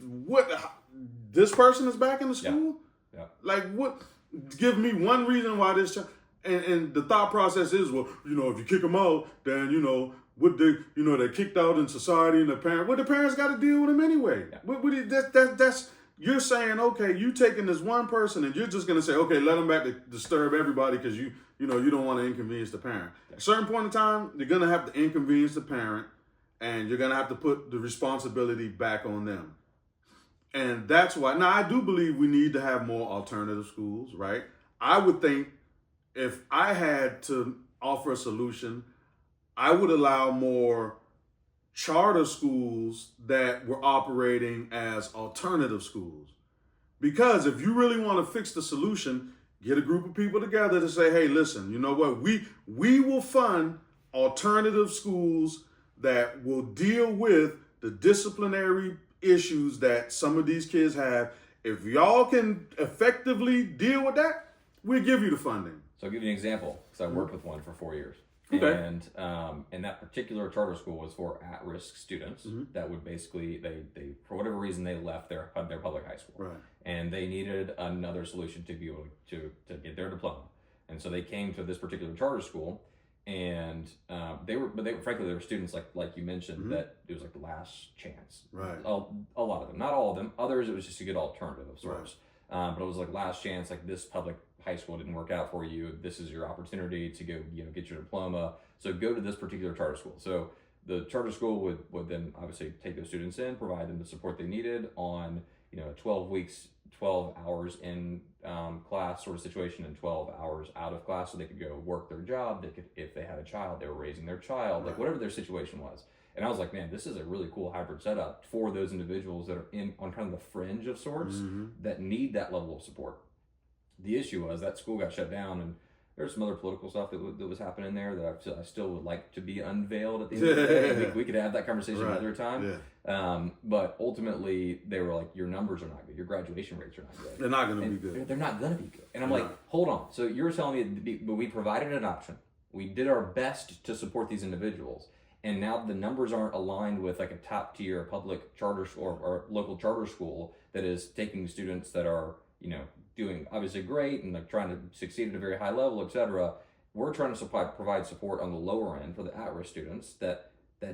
this person is back in the school? Yeah. Like, what, give me one reason why this child, and the thought process is, well, if you kick them out, then, what they, they're kicked out in society and the parents got to deal with them anyway. Yeah. That's, you're saying, okay, you taking this one person and you're just going to say, okay, let them back to disturb everybody because you don't want to inconvenience the parent. At a certain point in time, you're going to have to inconvenience the parent and you're going to have to put the responsibility back on them. And that's why, now I do believe we need to have more alternative schools, right? I would think if I had to offer a solution, I would allow more charter schools that were operating as alternative schools. Because if you really want to fix the solution, get a group of people together to say, hey, listen, you know what? We will fund alternative schools that will deal with the disciplinary issues that some of these kids have. If y'all can effectively deal with that, we'll give you the funding. So I'll give you an example, because I worked with one for 4 years. Okay. And that particular charter school was for at-risk students that would basically, they for whatever reason, they left their public high school. Right. And they needed another solution to be able to get their diploma. And so they came to this particular charter school, and they were frankly, there were students like you mentioned that it was like the last chance. Right. A lot of them, not all of them. Others, it was just a good alternative of sorts. Right. But it was like last chance, like this public high school didn't work out for you. This is your opportunity to go, get your diploma. So go to this particular charter school. So the charter school would then obviously take those students in, provide them the support they needed on, 12 weeks, 12 hours in class sort of situation and 12 hours out of class, so they could go work their job. They could, if they had a child, they were raising their child, like whatever their situation was. And I was like, man, this is a really cool hybrid setup for those individuals that are on kind of the fringe of sorts that need that level of support. The issue was that school got shut down, and there's some other political stuff that was happening there that I still would like to be unveiled at the end of the day. We could have that conversation another time. Yeah. But ultimately, they were like, your numbers are not good. Your graduation rates are not good. They're not going to be good. They're not going to be good. And I'm like, hold on. So you're telling me, but we provided an option. We did our best to support these individuals. And now the numbers aren't aligned with like a top tier public charter school or local charter school that is taking students that are, doing obviously great and like trying to succeed at a very high level, etc. We're trying to provide support on the lower end for the at-risk students that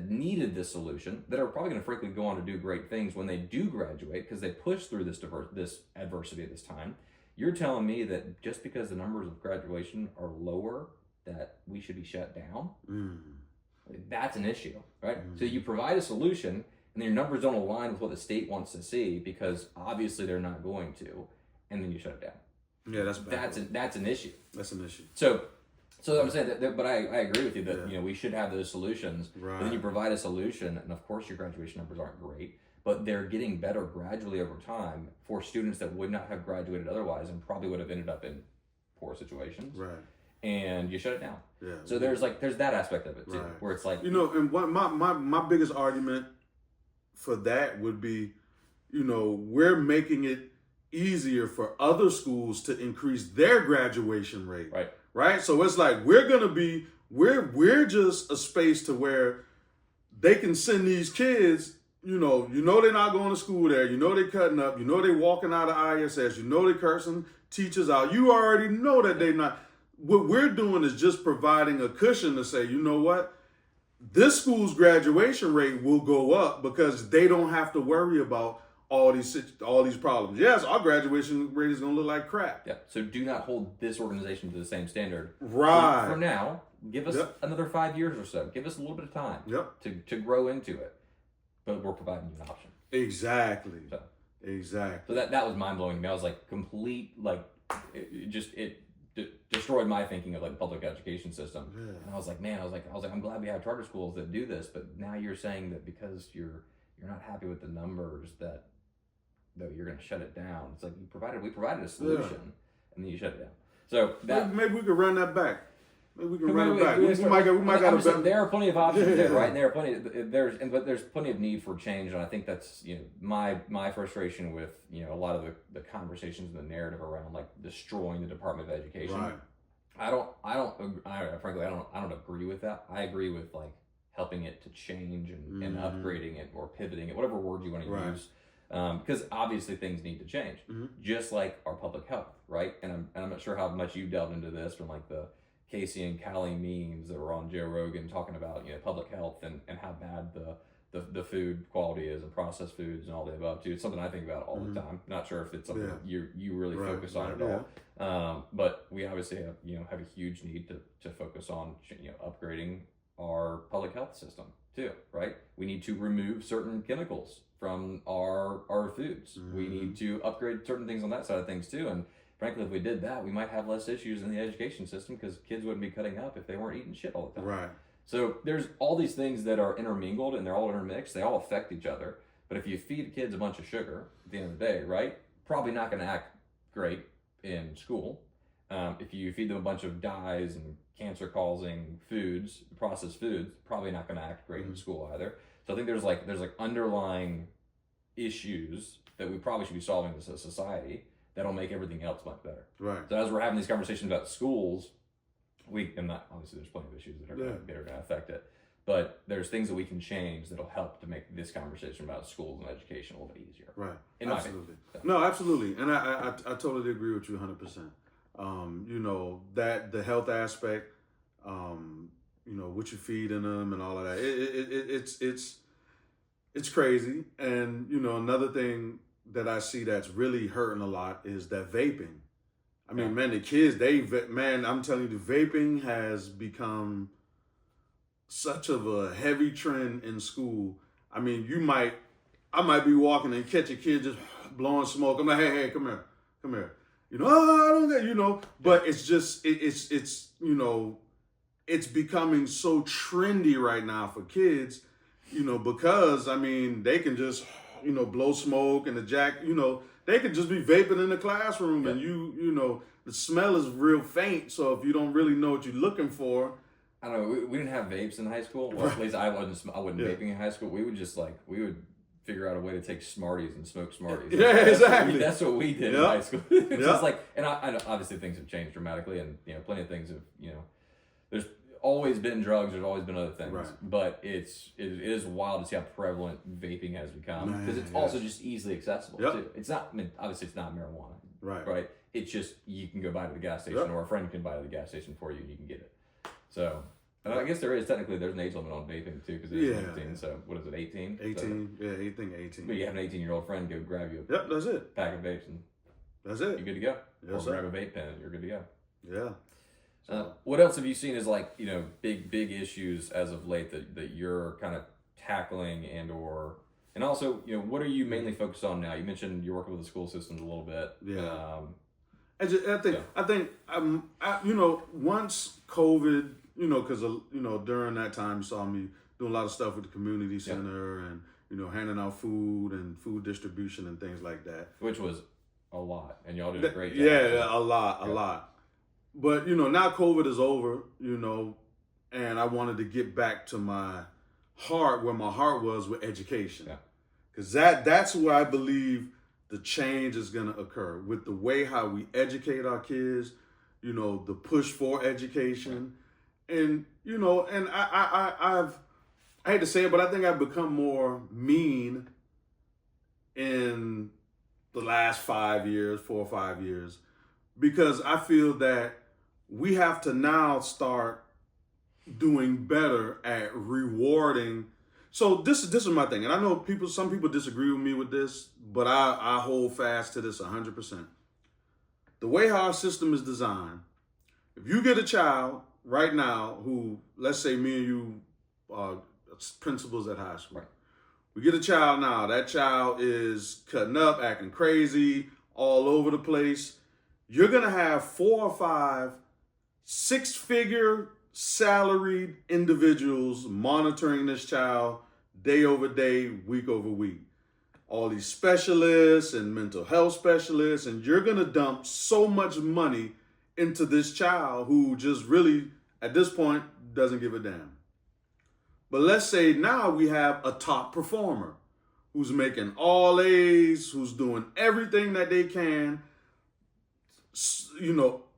needed this solution, that are probably going to frankly go on to do great things when they do graduate because they pushed through this adversity at this time. You're telling me that just because the numbers of graduation are lower, that we should be shut down? That's an issue, right? So you provide a solution and your numbers don't align with what the state wants to see because obviously they're not going to. And then you shut it down. Yeah, that's an issue. That's an issue. So I'm saying that, but I agree with you that we should have those solutions. Right. But then you provide a solution, and of course your graduation numbers aren't great, but they're getting better gradually over time for students that would not have graduated otherwise and probably would have ended up in poor situations. Right. And you shut it down. Yeah. So there's that aspect of it too, where it's like and what my biggest argument for that would be, we're making it easier for other schools to increase their graduation rate. Right? So it's like we're just a space to where they can send these kids, they're not going to school there, they're cutting up, they're walking out of ISS, they're cursing teachers out. You already know that they're not. What we're doing is just providing a cushion to say, you know what? This school's graduation rate will go up because they don't have to worry about all these problems. Yes, our graduation rate is going to look like crap. Yeah. So do not hold this organization to the same standard. Right. For now, give us another 5 years or so. Give us a little bit of time to grow into it. But we're providing you an option. Exactly. So that was mind blowing to me. I was like it destroyed my thinking of like the public education system. Yeah. And I was like, man, I'm glad we have charter schools that do this. But now you're saying that because you're not happy with the numbers that you're going to shut it down. It's like we provided a solution, and then you shut it down. So maybe we could run that back. Maybe we can run it back. We might got there are plenty of options there, right? And there are but there's plenty of need for change, and I think that's my frustration with a lot of the conversations and the narrative around like destroying the Department of Education. Right. Frankly, I don't agree with that. I agree with like helping it to change and upgrading it or pivoting it, whatever word you want to use. Because obviously things need to change, just like our public health, right? And I'm not sure how much you delved into this from like the Casey and Callie memes that were on Joe Rogan talking about, public health and how bad the food quality is and processed foods and all the above too. It's something I think about all the time. Not sure if it's something you really focus on at all. But we obviously have a huge need to focus on upgrading our public health system too, right? We need to remove certain chemicals from our foods. We need to upgrade certain things on that side of things too. And frankly, if we did that, we might have less issues in the education system because kids wouldn't be cutting up if they weren't eating shit all the time. Right. So there's all these things that are intermingled and they're all intermixed. They all affect each other. But if you feed kids a bunch of sugar at the end of the day, right, probably not going to act great in school. If you feed them a bunch of dyes and cancer-causing foods, processed foods, probably not going to act great in school either. So I think there's like underlying issues that we probably should be solving as a society that'll make everything else much better. Right. So as we're having these conversations about schools, obviously there's plenty of issues that are going to affect it, but there's things that we can change that'll help to make this conversation about schools and education a little bit easier. Right. Absolutely. No, absolutely. And I totally agree with you 100%. That the health aspect, what you feed in them and all of that, it's crazy. And, another thing that I see that's really hurting a lot is that vaping. I mean, man, the kids, I'm telling you, the vaping has become such of a heavy trend in school. I mean, I might be walking and catch a kid just blowing smoke. I'm like, hey, come here. I don't get, but it's just, it's becoming so trendy right now for kids, because, I mean, they can just, blow smoke and they could just be vaping in the classroom and the smell is real faint. So if you don't really know what you're looking for. I don't know. We didn't have vapes in high school. Well, at least I wasn't vaping in high school. We would just we would figure out a way to take Smarties and smoke Smarties. Yeah, exactly. That's what we did in high school. It's just and I obviously things have changed dramatically, and plenty of things have there's always been drugs. There's always been other things, but it is wild to see how prevalent vaping has become because it's also just easily accessible too. It's not. I mean, obviously, it's not marijuana. Right. It's just you can go buy it at the gas station, or a friend can buy it at the gas station for you, and you can get it. So. I guess there's an age limit on vaping too, because it's 18. So what is it, 18? 18, so, I think 18. But you have an 18-year-old friend go grab you that's it. Pack of vapes and that's it. You're good to go. Yes, or grab a vape pen, you're good to go. Yeah. So. What else have you seen as big issues as of late that you're kind of tackling and also what are you mainly focused on now? You mentioned you're working with the school systems a little bit. Yeah. I think once COVID. Because during that time you saw me doing a lot of stuff with the community center and handing out food and food distribution and things like that, which was a lot, and y'all did a great job. Yeah, a lot. But now COVID is over, and I wanted to get back to my heart, where my heart was with education, because that's where I believe the change is going to occur with the way how we educate our kids, the push for education. And, and I hate to say it, but I think I've become more mean in the last 4 or 5 years, because I feel that we have to now start doing better at rewarding. So this is my thing. And I know some people disagree with me with this, but I hold fast to this 100%. The way how our system is designed, if you get a child right now who, let's say me and you are principals at high school. Right. We get a child now. That child is cutting up, acting crazy, all over the place. You're going to have 4 or 5 6-figure salaried individuals monitoring this child day over day, week over week. All these specialists and mental health specialists, and you're going to dump so much money into this child who just really, at this point, doesn't give a damn. But let's say now we have a top performer who's making all A's, who's doing everything that they can,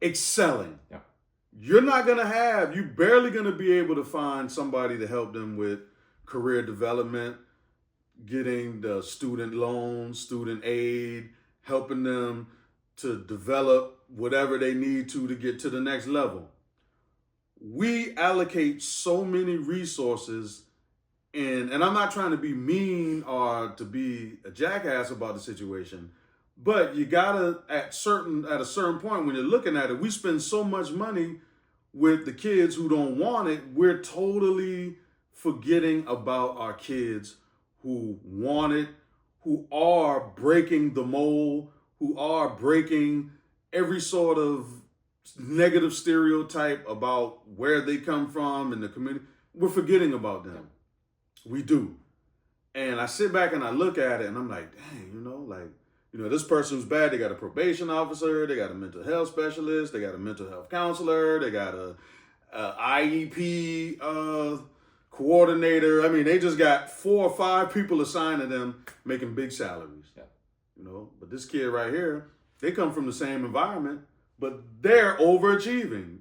excelling. you're barely going to be able to find somebody to help them with career development, getting the student loans, student aid, helping them to develop whatever they need to get to the next level. We allocate so many resources, and I'm not trying to be mean or to be a jackass about the situation, but you gotta at a certain point when you're looking at it, we spend so much money with the kids who don't want it, we're totally forgetting about our kids who want it, who are breaking the mold, who are breaking every sort of negative stereotype about where they come from in the community. We're forgetting about them. We do. And I sit back and I look at it and I'm like, dang, this person's bad. They got a probation officer. They got a mental health specialist. They got a mental health counselor. They got a IEP coordinator. I mean, they just got 4 or 5 people assigned to them making big salaries. Yeah. But this kid right here, they come from the same environment, but they're overachieving.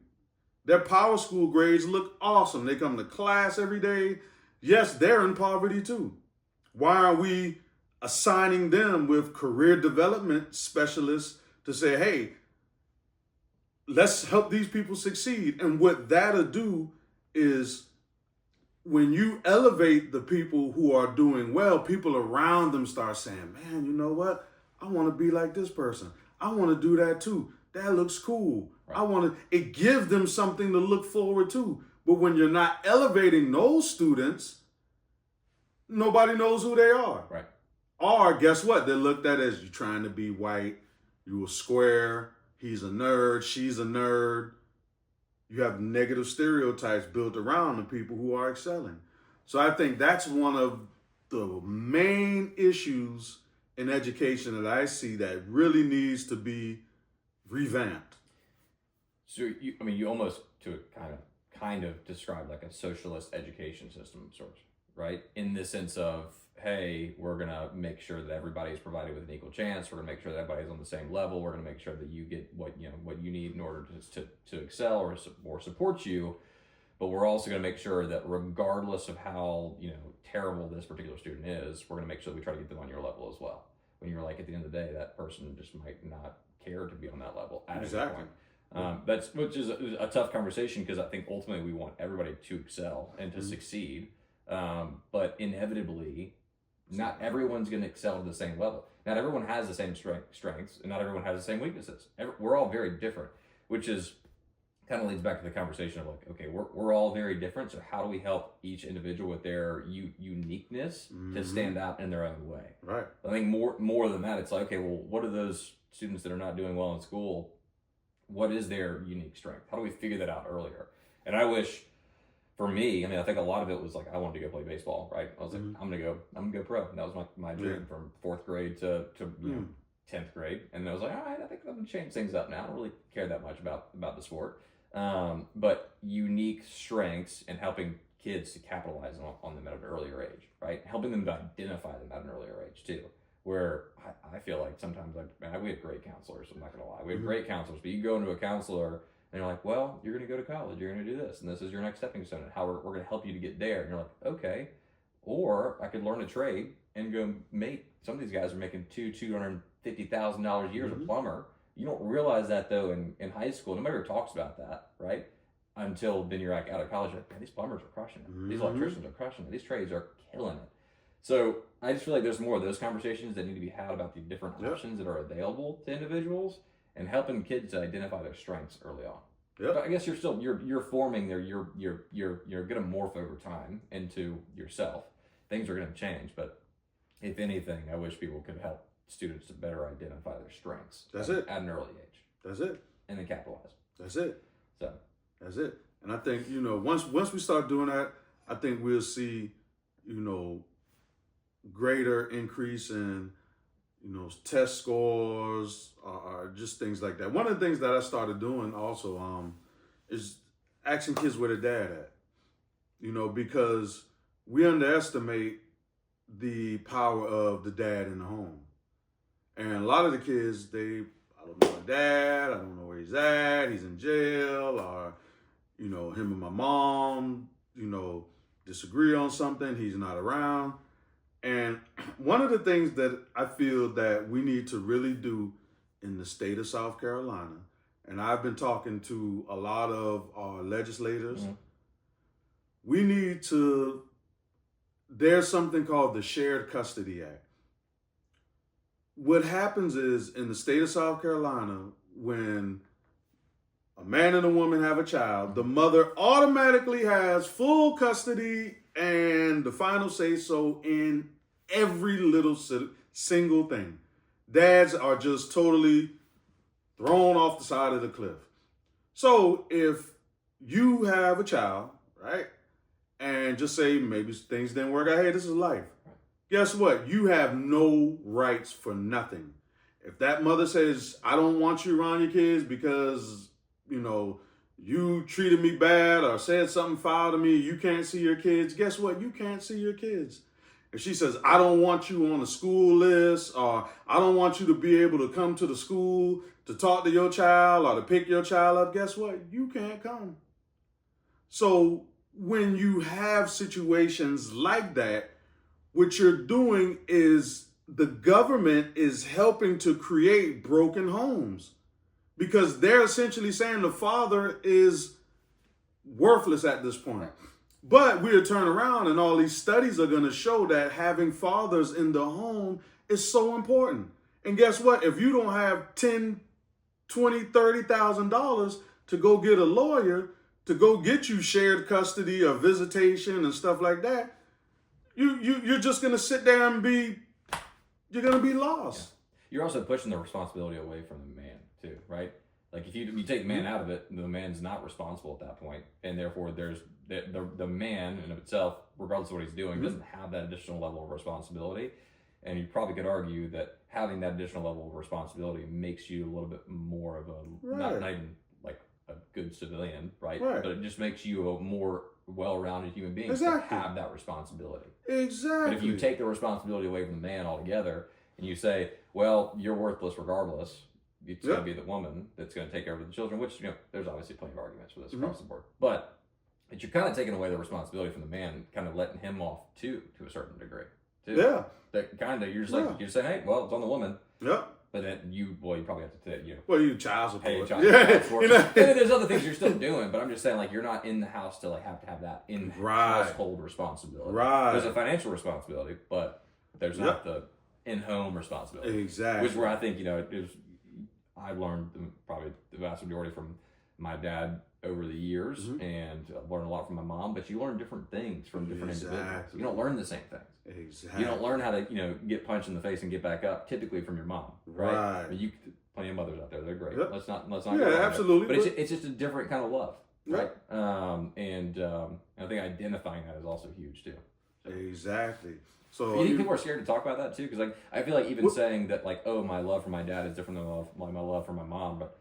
Their power school grades look awesome. They come to class every day. Yes, they're in poverty too. Why are we assigning them with career development specialists to say, hey, let's help these people succeed? And what that'll do is when you elevate the people who are doing well, people around them start saying, man, you know what? I want to be like this person. I want to do that too. That looks cool. Right. It gives them something to look forward to. But when you're not elevating those students, nobody knows who they are. Right. Or guess what? They're looked at as you trying to be white, you a square, he's a nerd, she's a nerd. You have negative stereotypes built around the people who are excelling. So I think that's one of the main issues in education that I see that really needs to be revamped. So you almost to kind of describe like a socialist education system sort of, right? In the sense of, hey, we're gonna make sure that everybody's provided with an equal chance. We're gonna make sure that everybody's on the same level. We're gonna make sure that you get what you need in order to excel or support you. But we're also gonna make sure that regardless of how terrible this particular student is, we're gonna make sure that we try to get them on your level as well. When you're like, at the end of the day, that person just might not care to be on that level at any point. Which is a tough conversation, because I think ultimately we want everybody to excel and to succeed. But inevitably, not everyone's going to excel at the same level. Not everyone has the same strengths, and not everyone has the same weaknesses. We're all very different, which is kind of leads back to the conversation of like, okay, we're all very different. So how do we help each individual with their uniqueness to stand out in their own way? Right. I think more than that, it's like, okay, well, what are those students that are not doing well in school? What is their unique strength? How do we figure that out earlier? And I wish, for me, I think a lot of it was like, I wanted to go play baseball, right? I was like, I'm gonna go pro. And that was my dream from 4th grade to 10th grade. And I was like, all right, I think I'm gonna change things up now. I don't really care that much about the sport. But unique strengths and helping kids to capitalize on them at an earlier age, right? Helping them to identify them at an earlier age too. Where I feel like sometimes, we have great counselors, I'm not gonna lie. We have great counselors, but you go into a counselor and you're like, well, you're gonna go to college, you're gonna do this, and this is your next stepping stone, and how we're gonna help you to get there. And you're like, okay. Or I could learn a trade and go make, some of these guys are making $250,000 a year as a plumber. You don't realize that though in high school. Nobody ever talks about that, right? Until then you're like out of college, you're like, man, these plumbers are crushing it. These electricians are crushing it. These trades are killing it. So I just feel like there's more of those conversations that need to be had about the different options that are available to individuals, and helping kids to identify their strengths early on. But I guess you're forming you're gonna morph over time into yourself. Things are gonna change, but if anything, I wish people could help students to better identify their strengths. At an early age. That's it. And then capitalize. That's it. So that's it. And I think, once we start doing that, I think we'll see, greater increase in, test scores or just things like that. One of the things that I started doing also is asking kids where their dad at, because we underestimate the power of the dad in the home. And a lot of the kids, I don't know my dad, I don't know where he's at, he's in jail, or, you know, him and my mom, you know, disagree on something, he's not around. And one of the things that I feel that we need to really do in the state of South Carolina, and I've been talking to a lot of our legislators, we need to, there's something called the Shared Custody Act. What happens is in the state of South Carolina, when a man and a woman have a child, the mother automatically has full custody and the final say so in every little single thing. Dads are just totally thrown off the side of the cliff. So if you have a child, right, and just say maybe things didn't work out, hey, this is life. Guess what? You have no rights for nothing. If that mother says, I don't want you around your kids because, you know, you treated me bad or said something foul to me, you can't see your kids. Guess what? You can't see your kids. If she says, I don't want you on the school list, or I don't want you to be able to come to the school to talk to your child or to pick your child up, guess what? You can't come. So when you have situations like that, what you're doing is the government is helping to create broken homes, because they're essentially saying the father is worthless at this point. But we'll turn around and all these studies are going to show that having fathers in the home is so important. And guess what? If you don't have $10, $20, $30,000 to go get a lawyer to go get you shared custody or visitation and stuff like that, you're just going to sit there and you're going to be lost. Yeah. You're also pushing the responsibility away from the man too, right? Like if you take the man out of it, the man's not responsible at that point, and therefore there's the man in of itself, regardless of what he's doing, doesn't have that additional level of responsibility. And you probably could argue that having that additional level of responsibility makes you a little bit more of a not even like a good civilian, right? But it just makes you a more well-rounded human being to have that responsibility. Exactly. But if you take the responsibility away from the man altogether and you say, well, you're worthless regardless, it's going to be the woman that's going to take care of the children, which, you know, there's obviously plenty of arguments for this across the board. But you're kind of taking away the responsibility from the man, kind of letting him off too, to a certain degree. Too. Yeah. That kind of, you're just like, you're saying, hey, well, it's on the woman. Yep. But then you probably have to, you know. Well, you child support. Pay child support. You know? There's other things you're still doing, but I'm just saying, like, you're not in the house to, like, have to have that household responsibility. Right. There's a financial responsibility, but there's not the in-home responsibility. Exactly. Which where I think, you know, I've learned probably the vast majority from my dad over the years, and I've learned a lot from my mom, but you learn different things from different individuals. You don't learn the same things. Exactly. You don't learn how to, you know, get punched in the face and get back up, typically from your mom, right? You plenty of mothers out there, they're great. Let's not absolutely. But it's just a different kind of love, right? And I think identifying that is also huge too. Exactly. So you think people are scared to talk about that too? Because like I feel like even saying that, like, oh, my love for my dad is different than my love for my mom, but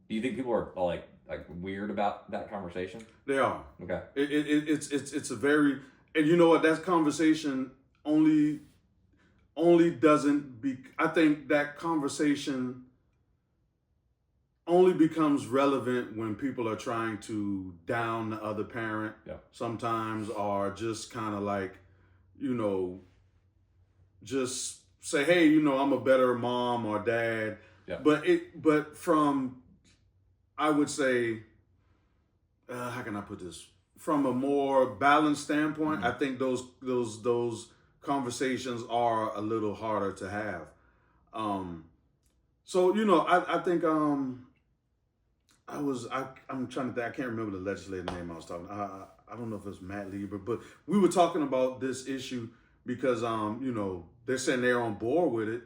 do you think people are like weird about that conversation? They are. Okay. It's a very, and you know what, that conversation only doesn't be, I think that conversation only becomes relevant when people are trying to down the other parent sometimes, or just kind of like, you know, just say, hey, you know, I'm a better mom or dad. But from, I would say, how can I put this? From a more balanced standpoint, I think those conversations are a little harder to have. So, you know, I think I'm trying to think, I can't remember the legislator name I was talking. I don't know if it's Matt Lieber, but we were talking about this issue because you know, they're saying they're on board with it.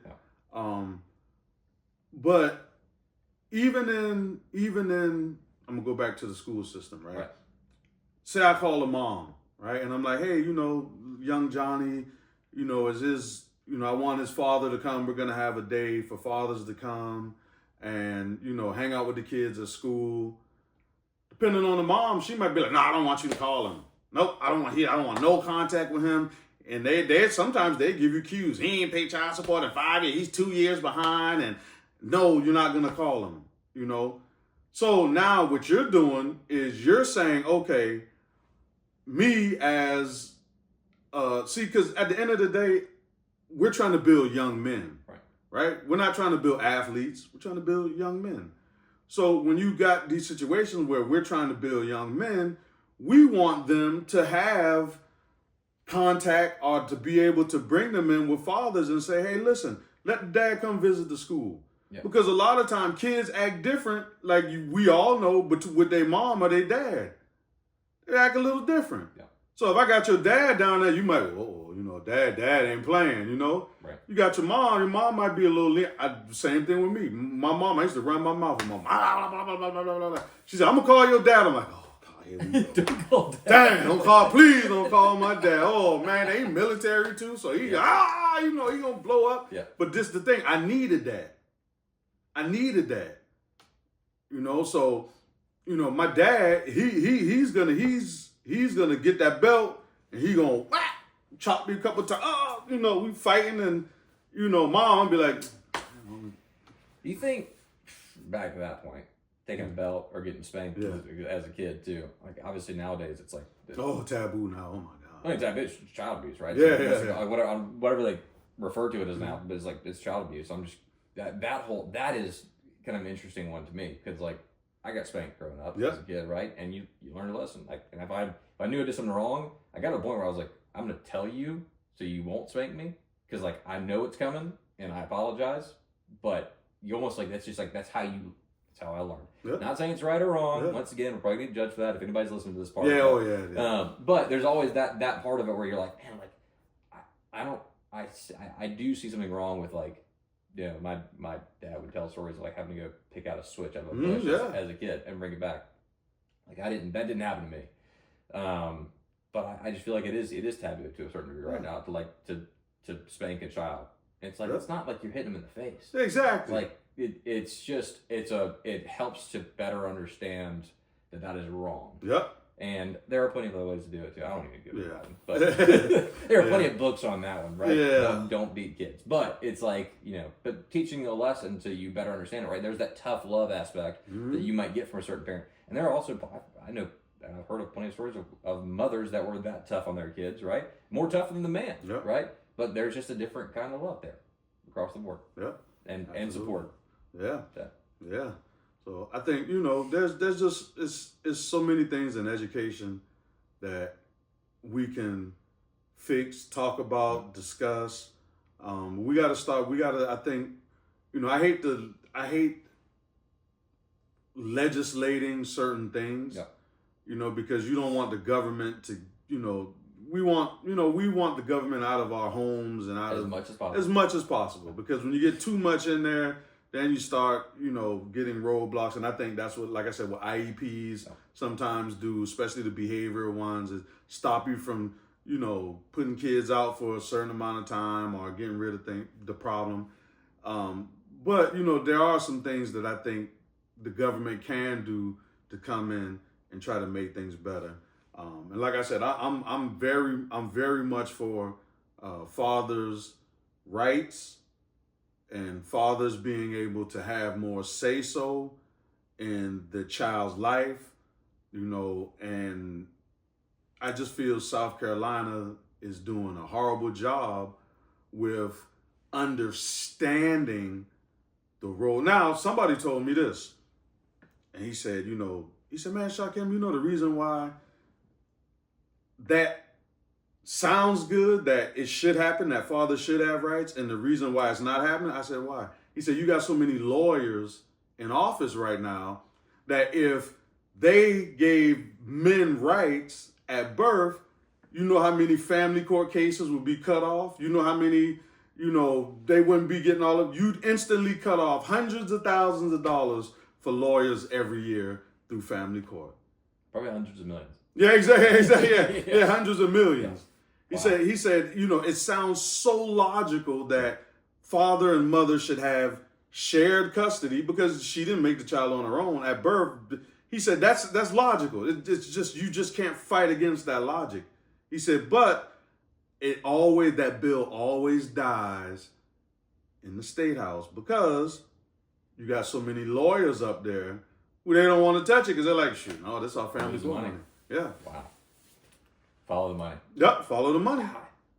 But even in I'm gonna go back to the school system, right? Say I call a mom, right? And I'm like, hey, you know, young Johnny, you know, I want his father to come. We're gonna have a day for fathers to come and, you know, hang out with the kids at school. Depending on the mom, she might be like, no, I don't want you to call him. Nope, I don't want no contact with him. And they sometimes they give you cues. He ain't paid child support in 5 years. He's 2 years behind. And No, you're not going to call him, you know. So now what you're doing is you're saying, okay, me as, because at the end of the day, we're trying to build young men, right? We're not trying to build athletes. We're trying to build young men. So when you got these situations where we're trying to build young men, we want them to have contact or to be able to bring them in with fathers and say, hey, listen, let the dad come visit the school. Yeah. Because a lot of time kids act different, like we all know, but with their mom or their dad. They act a little different. Yeah. So if I got your dad down there, you might, dad ain't playing, you know? Right. You got your mom might be a little, same thing with me. My mom, I used to run my mouth with my mom. She said, I'm going to call your dad. I'm like, oh, God, here we go. Don't call dad. Please don't call my dad. Oh, man, they military too, so he, he going to blow up. Yeah. But this is the thing, I needed that. You know, so, my dad, he's gonna get that belt and he gonna chop me a couple times. We fighting and mom be like. You think back to that point, taking a belt or getting spanked as a kid too? Like obviously nowadays it's like taboo now. Oh my God. I mean, taboo, it's child abuse, right? Yeah, so whatever they refer to it as now, but it's child abuse. I'm just that is kind of an interesting one to me because like. I got spanked growing up as a kid, right? And you learn a lesson. Like, and if I knew I did something wrong, I got to a point where I was like, I'm gonna tell you so you won't spank me because like I know it's coming and I apologize, but you almost like that's how I learned. Yep. Not saying it's right or wrong. Yep. Once again, we're probably gonna get judged for that if anybody's listening to this part. But there's always that part of it where you're like, man, like I do see something wrong with like. Yeah, my dad would tell stories of like having to go pick out a switch out of a bush as a kid and bring it back. Like that didn't happen to me. But I just feel like it is taboo to a certain degree right now to spank a child. It's like it's not like you're hitting them in the face. Exactly. Like it helps to better understand that is wrong. Yep. And there are plenty of other ways to do it too. I don't even give a one, but there are plenty of books on that one, right? Yeah. Don't beat kids. But it's like, but teaching a lesson so you better understand it, right? There's that tough love aspect that you might get from a certain parent. And there are also, I've heard of plenty of stories of mothers that were that tough on their kids, right? More tough than the man, right? But there's just a different kind of love there across the board. Yeah. And support. Yeah. Yeah. So I think, there's just, it's so many things in education that we can fix, talk about, discuss. We got to I think, I hate legislating certain things, because you don't want the government to, we want the government out of our homes and out as much as possible, because when you get too much in there, then you start, getting roadblocks. And I think that's what, like I said, what IEPs sometimes do, especially the behavioral ones, is stop you from, putting kids out for a certain amount of time or getting rid of the problem. But, there are some things that I think the government can do to come in and try to make things better. And like I said, I'm very much for fathers' rights, and fathers being able to have more say-so in the child's life, and I just feel South Carolina is doing a horrible job with understanding the role. Now, somebody told me this, and he said, man, Shakem, the reason why that sounds good, that it should happen, that fathers should have rights, and the reason why it's not happening, I said, why? He said, you got so many lawyers in office right now that if they gave men rights at birth, you know how many family court cases would be cut off? You know how many, they wouldn't be getting all of, you'd instantly cut off hundreds of thousands of dollars for lawyers every year through family court. Probably hundreds of millions. Yeah, exactly. Yeah, hundreds of millions. Yeah. He said, it sounds so logical that father and mother should have shared custody because she didn't make the child on her own at birth. He said, that's logical. It's just, you just can't fight against that logic. He said, but that bill always dies in the State House because you got so many lawyers up there who they don't want to touch it because they're like, shoot, no, this is our family's money. Yeah. Wow. Follow the money. Yep, follow the money.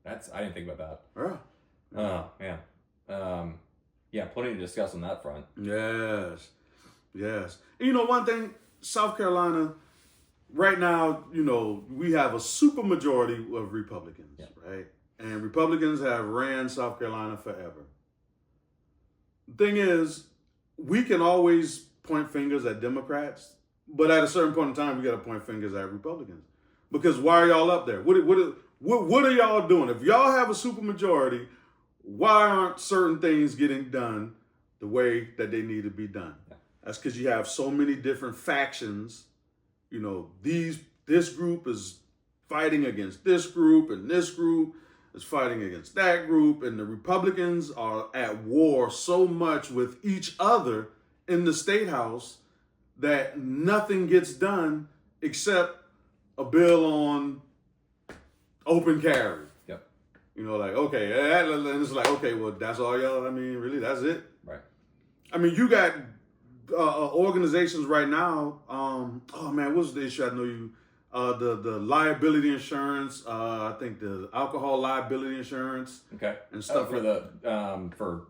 I didn't think about that. Yeah. Oh, man. Yeah, plenty to discuss on that front. Yes. And, you know, one thing, South Carolina, right now, you know, we have a super majority of Republicans, right? And Republicans have ran South Carolina forever. The thing is, we can always point fingers at Democrats, but at a certain point in time, we got to point fingers at Republicans. Because why are y'all up there? What are y'all doing? If y'all have a super majority, why aren't certain things getting done the way that they need to be done? That's because you have so many different factions. You know, this group is fighting against this group, and this group is fighting against that group, and the Republicans are at war so much with each other in the State House that nothing gets done except a bill on open carry. Yep. You know, like, okay, and it's like, okay, well, that's all y'all, I mean, really, that's it? Right. I mean, you got organizations right now, oh man, what's the issue? I know you, the liability insurance, I think the alcohol liability insurance. Okay. And stuff for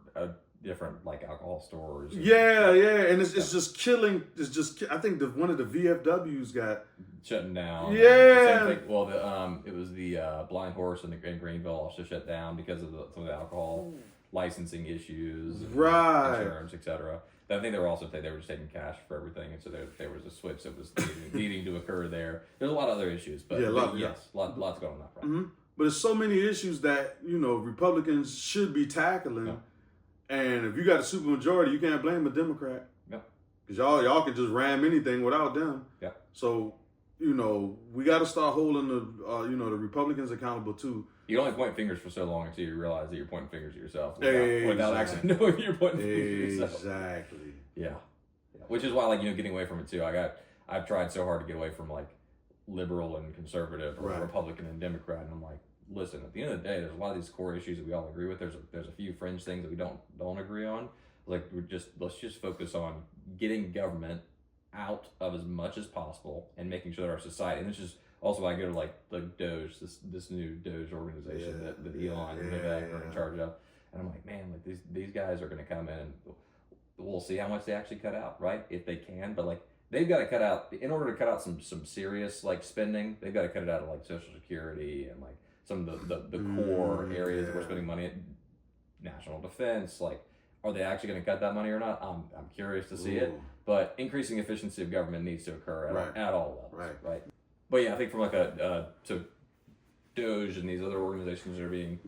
different like alcohol stores. Yeah, and it's just killing. It's just I think one of the VFWs got shutting down. Yeah. It was the Blind Horse in Greenville also shut down because of some of the alcohol licensing issues, and insurance, etc. I think they were just taking cash for everything, and so there was a switch that was needing to occur there. There's a lot of other issues, but lots going on that front. Mm-hmm. But there's so many issues that, you know, Republicans should be tackling. Yeah. And if you got a supermajority, you can't blame a Democrat. Yeah. Because y'all can just ram anything without them. Yeah. So, you know, we got to start holding the the Republicans accountable too. You can only point fingers for so long until you realize that you're pointing fingers at yourself without actually knowing you're pointing fingers at yourself. Exactly. Yeah. Which is why, getting away from it too. I've tried so hard to get away from liberal and conservative or Republican and Democrat, and I'm like, listen, at the end of the day, there's a lot of these core issues that we all agree with. There's a few fringe things that we don't agree on. Let's just focus on getting government out of as much as possible and making sure that our society, and this is also why I go to the Doge, this new Doge organization that Elon and Vivek are in charge of, and I'm like, man, these guys are going to come in and we'll see how much they actually cut out, right? If they can, but they've got to cut out, in order to cut out some serious spending, they've got to cut it out of Social Security and some of the core areas that we're spending money at, national defense. Are they actually going to cut that money or not? I'm curious to see it, but increasing efficiency of government needs to occur at all levels, right? But yeah, I think from to Doge and these other organizations that are being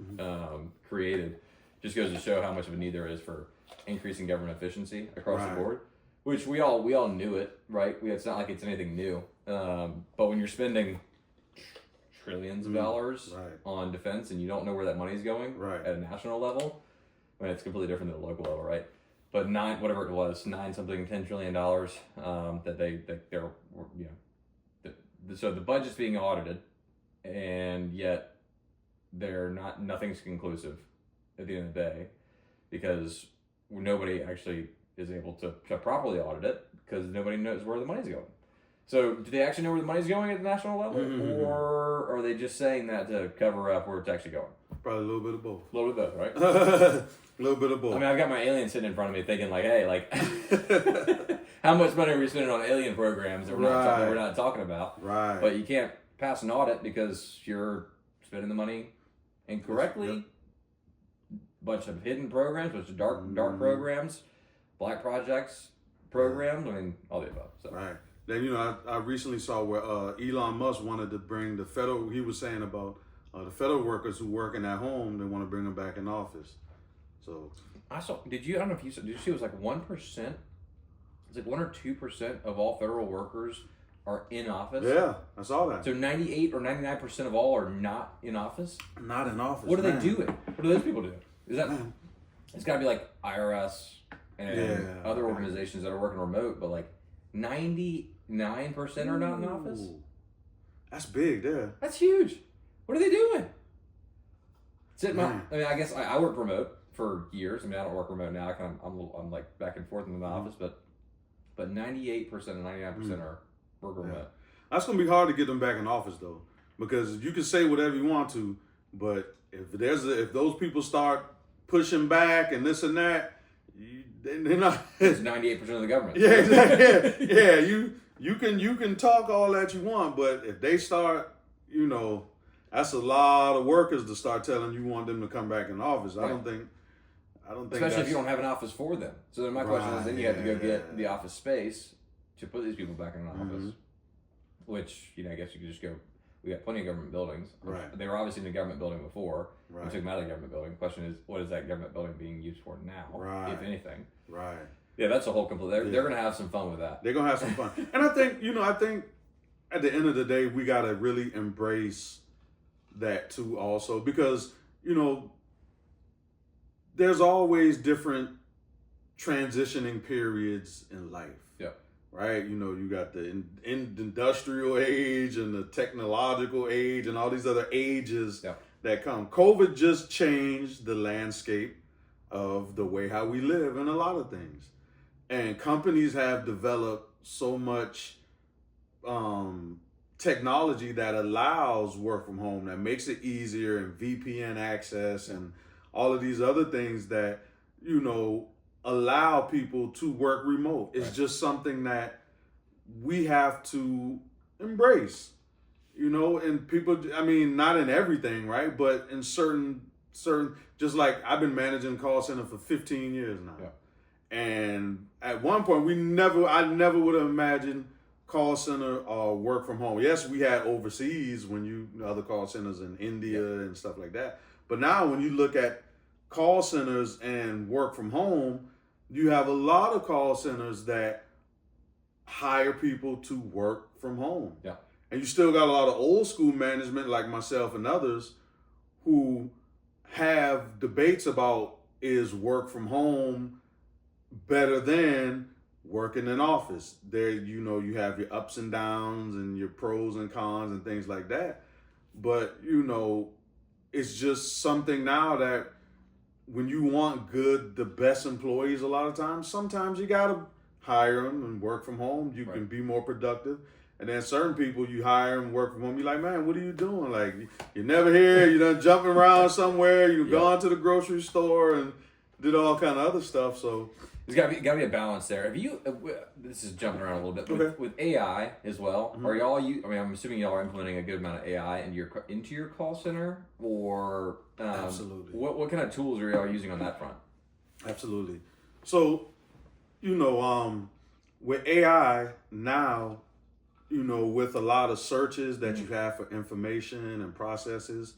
created, just goes to show how much of a need there is for increasing government efficiency across the board. Which we all knew it, right? It's not like it's anything new. But when you're spending trillions of dollars on defense and you don't know where that money's going at a national level, I mean, it's completely different than the local level, right? But $10 trillion so the budget's being audited, and yet nothing's conclusive at the end of the day, because nobody actually is able to properly audit it because nobody knows where the money's going. So do they actually know where the money's going at the national level, or are they just saying that to cover up where it's actually going? Probably a little bit of both. A little bit of both, right? A little bit of both. I mean, I've got my alien sitting in front of me thinking hey, how much money are we spending on alien programs that we're not talking about? Right. But you can't pass an audit because you're spending the money incorrectly. Bunch of hidden programs, bunch of dark programs, black projects programs. I mean, all the above. So. Right. Then, I recently saw where Elon Musk wanted to bring the federal, he was saying about the federal workers who working at home, they want to bring them back in office. So I don't know if you saw, did you see it was 1%? It's 1 or 2% of all federal workers are in office. Yeah, I saw that. So 98 or 99% of all are not in office? Not in office. What are they doing? What do those people do? Is that, it's got to be IRS and other organizations that are working remote, but 99% are not in office? That's big there. That's huge. What are they doing? I mean, I guess I work remote for years. I mean, I don't work remote now. I'm like back and forth in the office, but 98% and 99% are work remote. That's gonna be hard to get them back in the office though, because you can say whatever you want to, but if those people start pushing back and this and that, they're not. It's 98% of the government. Yeah, exactly. Yeah. You can talk all that you want, but if they start, that's a lot of workers to start telling you want them to come back in the office. Right. I don't think. Especially if you don't have an office for them. So then my question is, then you have to go get the office space to put these people back in an office. Which, I guess you could just go. We got plenty of government buildings. Right. They were obviously in the government building before. Right. We took them out of the government building. The question is, what is that government building being used for now, if anything? Right. Yeah, that's a whole complete. They're going to have some fun with that. They're going to have some fun. And I think at the end of the day, we got to really embrace that too also, because, there's always different transitioning periods in life. Yeah. Right? You got the industrial age and the technological age and all these other ages that come. COVID just changed the landscape of the way how we live in a lot of things. And companies have developed so much technology that allows work from home, that makes it easier, and VPN access and all of these other things that, allow people to work remote. It's just something that we have to embrace, and people, not in everything, right? But in certain, just like I've been managing call center for 15 years now. Yeah. And at one point I never would have imagined call center or work from home. Yes, we had overseas other call centers in India and stuff like that. But now when you look at call centers and work from home, you have a lot of call centers that hire people to work from home. Yeah. And you still got a lot of old school management like myself and others who have debates about, is work from home better than working in office? There, you have your ups and downs and your pros and cons and things like that. But, it's just something now that when you want the best employees, a lot of times, sometimes you got to hire them and work from home. You can be more productive. And then certain people, you hire and work from home. You're like, man, what are you doing? Like, you're never here. You're done jumping around somewhere. You've gone to the grocery store and did all kind of other stuff. So there's got to be a balance there. Have you? This is jumping around a little bit. With AI as well. Are y'all? I'm assuming y'all are implementing a good amount of AI into your call center, or absolutely. What kind of tools are y'all using on that front? Absolutely. So, with AI now, with a lot of searches that you have for information and processes,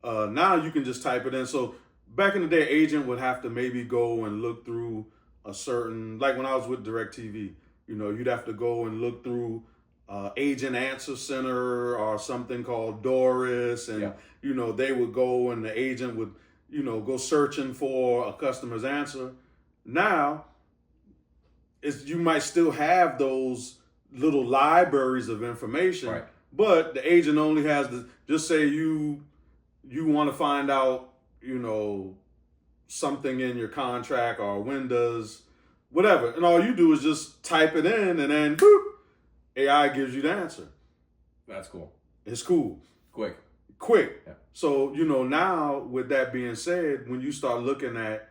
now you can just type it in. So back in the day, agent would have to maybe go and look through a certain, like when I was with DirecTV, you'd have to go and look through Agent Answer Center or something called Doris, and they would go and the agent would go searching for a customer's answer. Now you might still have those little libraries of information, but the agent only has to just say you want to find out something in your contract or Windows, whatever. And all you do is just type it in, and then boop, AI gives you the answer. That's cool. It's cool. Quick. Yeah. So, now with that being said, when you start looking at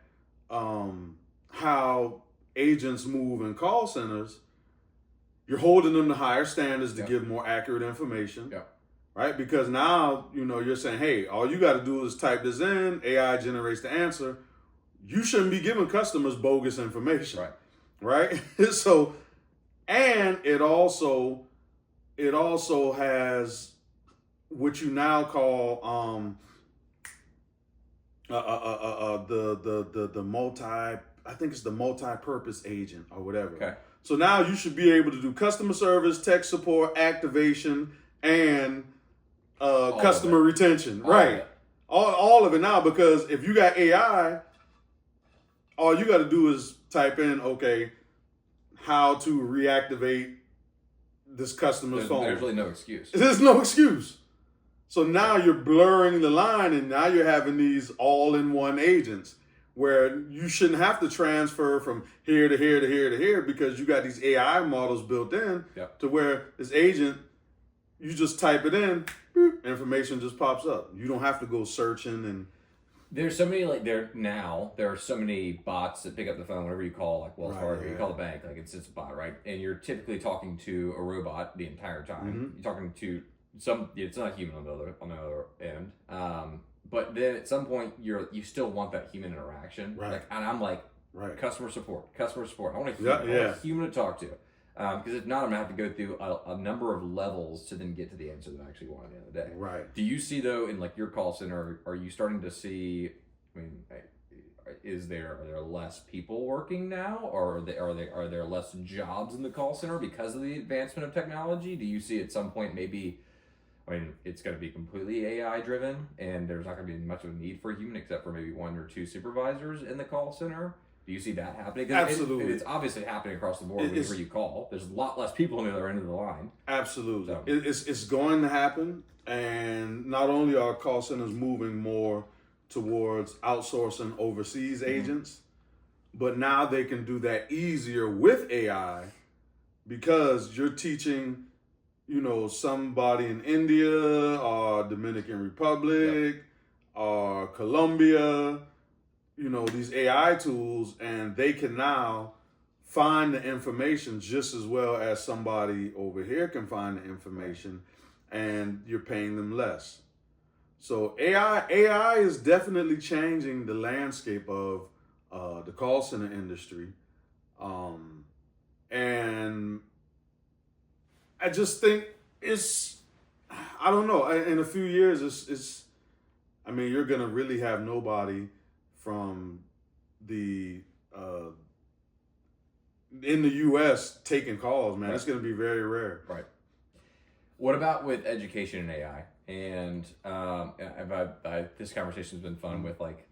how agents move in call centers, you're holding them to higher standards to give more accurate information. Yeah. Right? Because now, you're saying, hey, all you got to do is type this in, AI generates the answer. You shouldn't be giving customers bogus information. Right? So, and it also has what you now call the multi-purpose agent or whatever. Okay. So now you should be able to do customer service, tech support, activation, and customer retention. All of it now, because if you got AI, all you got to do is type in, how to reactivate this customer's phone. There's really no excuse. There's no excuse. So now you're blurring the line, and now you're having these all-in-one agents, where you shouldn't have to transfer from here to here to here to here because you got these AI models built in to where this agent, you just type it in, boop, information just pops up. You don't have to go searching. And there's so many, there are so many bots that pick up the phone whenever you call, like Wells Fargo, you call the bank, like it's a bot, right? And you're typically talking to a robot the entire time. You're talking to it's not a human on the other end. But then at some point you still want that human interaction. Right. Like, and I'm like, customer support. I want a human, I want a human to talk to. Because if not, I'm going to have to go through a number of levels to then get to the answer that I actually want at the end of the day. Right. Do you see, though, in like your call center, are you starting to see, I mean, are there less people working now? Or are there less jobs in the call center because of the advancement of technology? Do you see at some point maybe, I mean, it's going to be completely AI driven and there's not going to be much of a need for a human except for maybe one or two supervisors in the call center? Do you see that happening? Absolutely. It's obviously happening across the board whenever you call. There's a lot less people on the other end of the line. Absolutely. So. It's going to happen. And not only are call centers moving more towards outsourcing overseas agents, but now they can do that easier with AI because you're teaching, somebody in India or Dominican Republic or Colombia, these AI tools, and they can now find the information just as well as somebody over here can find the information, and you're paying them less. So AI is definitely changing the landscape of the call center industry. And I just think I don't know, in a few years, you're going to really have nobody from the in the U.S. taking calls, man. It's going to be very rare. Right. What about with education and AI? And this conversation's been fun with like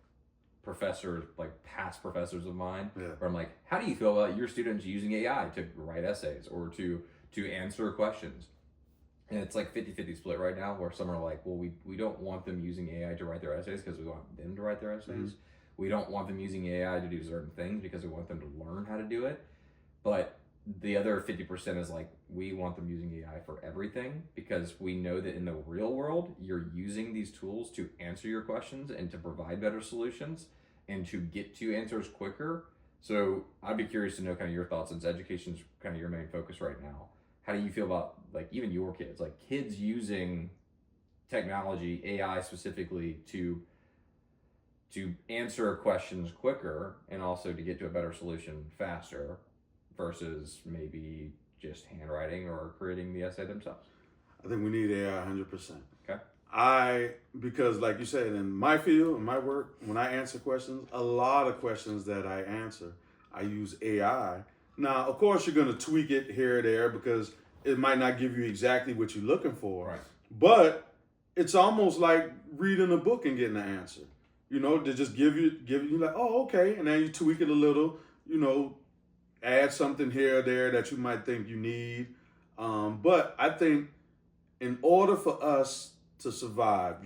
professors, like past professors of mine, where I'm like, how do you feel about your students using AI to write essays or to answer questions? And it's like 50-50 split right now, where some are like, well, we don't want them using AI to write their essays because we want them to write their essays. We don't want them using AI to do certain things because we want them to learn how to do it. But the other 50% is like, we want them using AI for everything because we know that in the real world, you're using these tools to answer your questions and to provide better solutions and to get to answers quicker. So I'd be curious to know kind of your thoughts, since education's kind of your main focus right now. How do you feel about like even your kids, like kids using technology, AI specifically, to answer questions quicker and also to get to a better solution faster versus maybe just handwriting or creating the essay themselves? I think we need AI 100%. Okay. Because like you said, in my field, in my work, when I answer questions, a lot of questions that I answer, I use AI. Now, of course, you're going to tweak it here or there because it might not give you exactly what you're looking for. Right. But it's almost like reading a book and getting an answer. To just give you like, oh, okay. And then you tweak it a little, add something here or there that you might think you need. But I think in order for us to survive,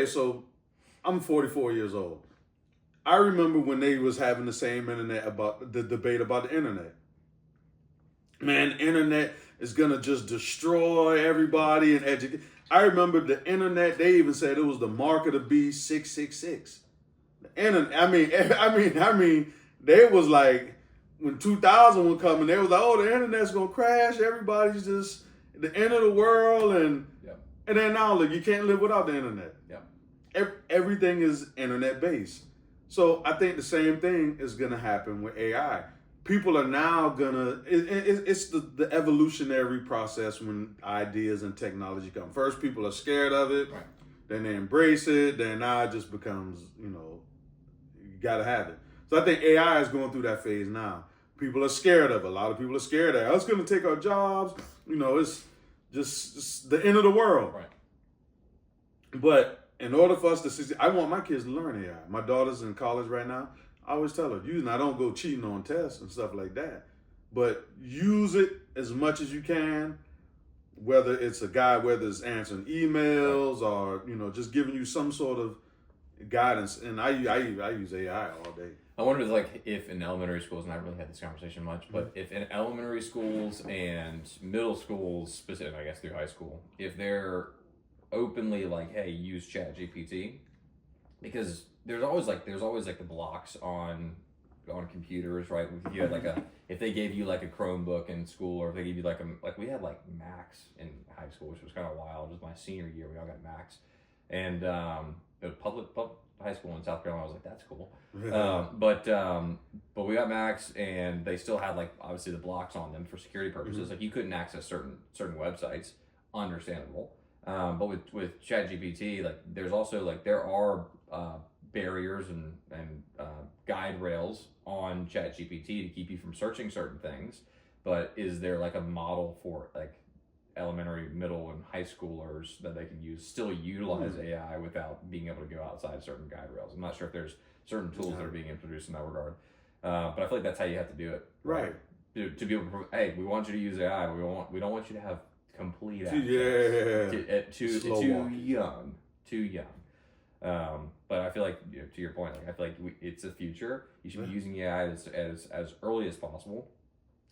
so I'm 44 years old. I remember when they was having the same internet about the debate about the internet. Man, internet is going to just destroy everybody and educate. I remember the internet, they even said it was the mark of the beast 666. The internet, I mean, they was like, when 2000 was coming, they was like, oh, the internet's going to crash. Everybody's just the end of the world. And then now, look, you can't live without the internet. Everything is internet based. So I think the same thing is going to happen with AI. People are now going to, it's the evolutionary process when ideas and technology come. First, people are scared of it. Right. Then they embrace it. Then now it just becomes, you got to have it. So I think AI is going through that phase now. People are scared of it. A lot of people are scared of it. It's going to take our jobs. It's just the end of the world. Right. But in order for us to succeed, I want my kids to learn AI. My daughter's in college right now. I always tell her, I don't go cheating on tests and stuff like that. But use it as much as you can, whether it's answering emails or, just giving you some sort of, guidance, and I use AI all day. I wonder like if in elementary schools, and I really had this conversation much, but if in elementary schools and middle schools, specifically, I guess through high school, if they're openly like, hey, use ChatGPT, because there's always like the blocks on computers, right? If you had if they gave you like a Chromebook in school, or if they gave you like we had like Macs in high school, which was kind of wild. It was my senior year, we all got Macs, and it was public high school in South Carolina. I was like, that's cool. But we got Macs, and they still had like obviously the blocks on them for security purposes. Mm-hmm. Like you couldn't access certain websites, understandable. But with ChatGPT, like there's also like there are barriers and guide rails on ChatGPT to keep you from searching certain things. But is there like a model for like elementary, middle, and high schoolers that they can still utilize AI without being able to go outside certain guide rails? I'm not sure if there's certain tools that are being introduced in that regard, but I feel like that's how you have to do it, right? To be able to, hey, we want you to use AI. We don't want you to have complete access. Too young. But I feel like to your point, like I feel like it's the future. You should be using AI as early as possible.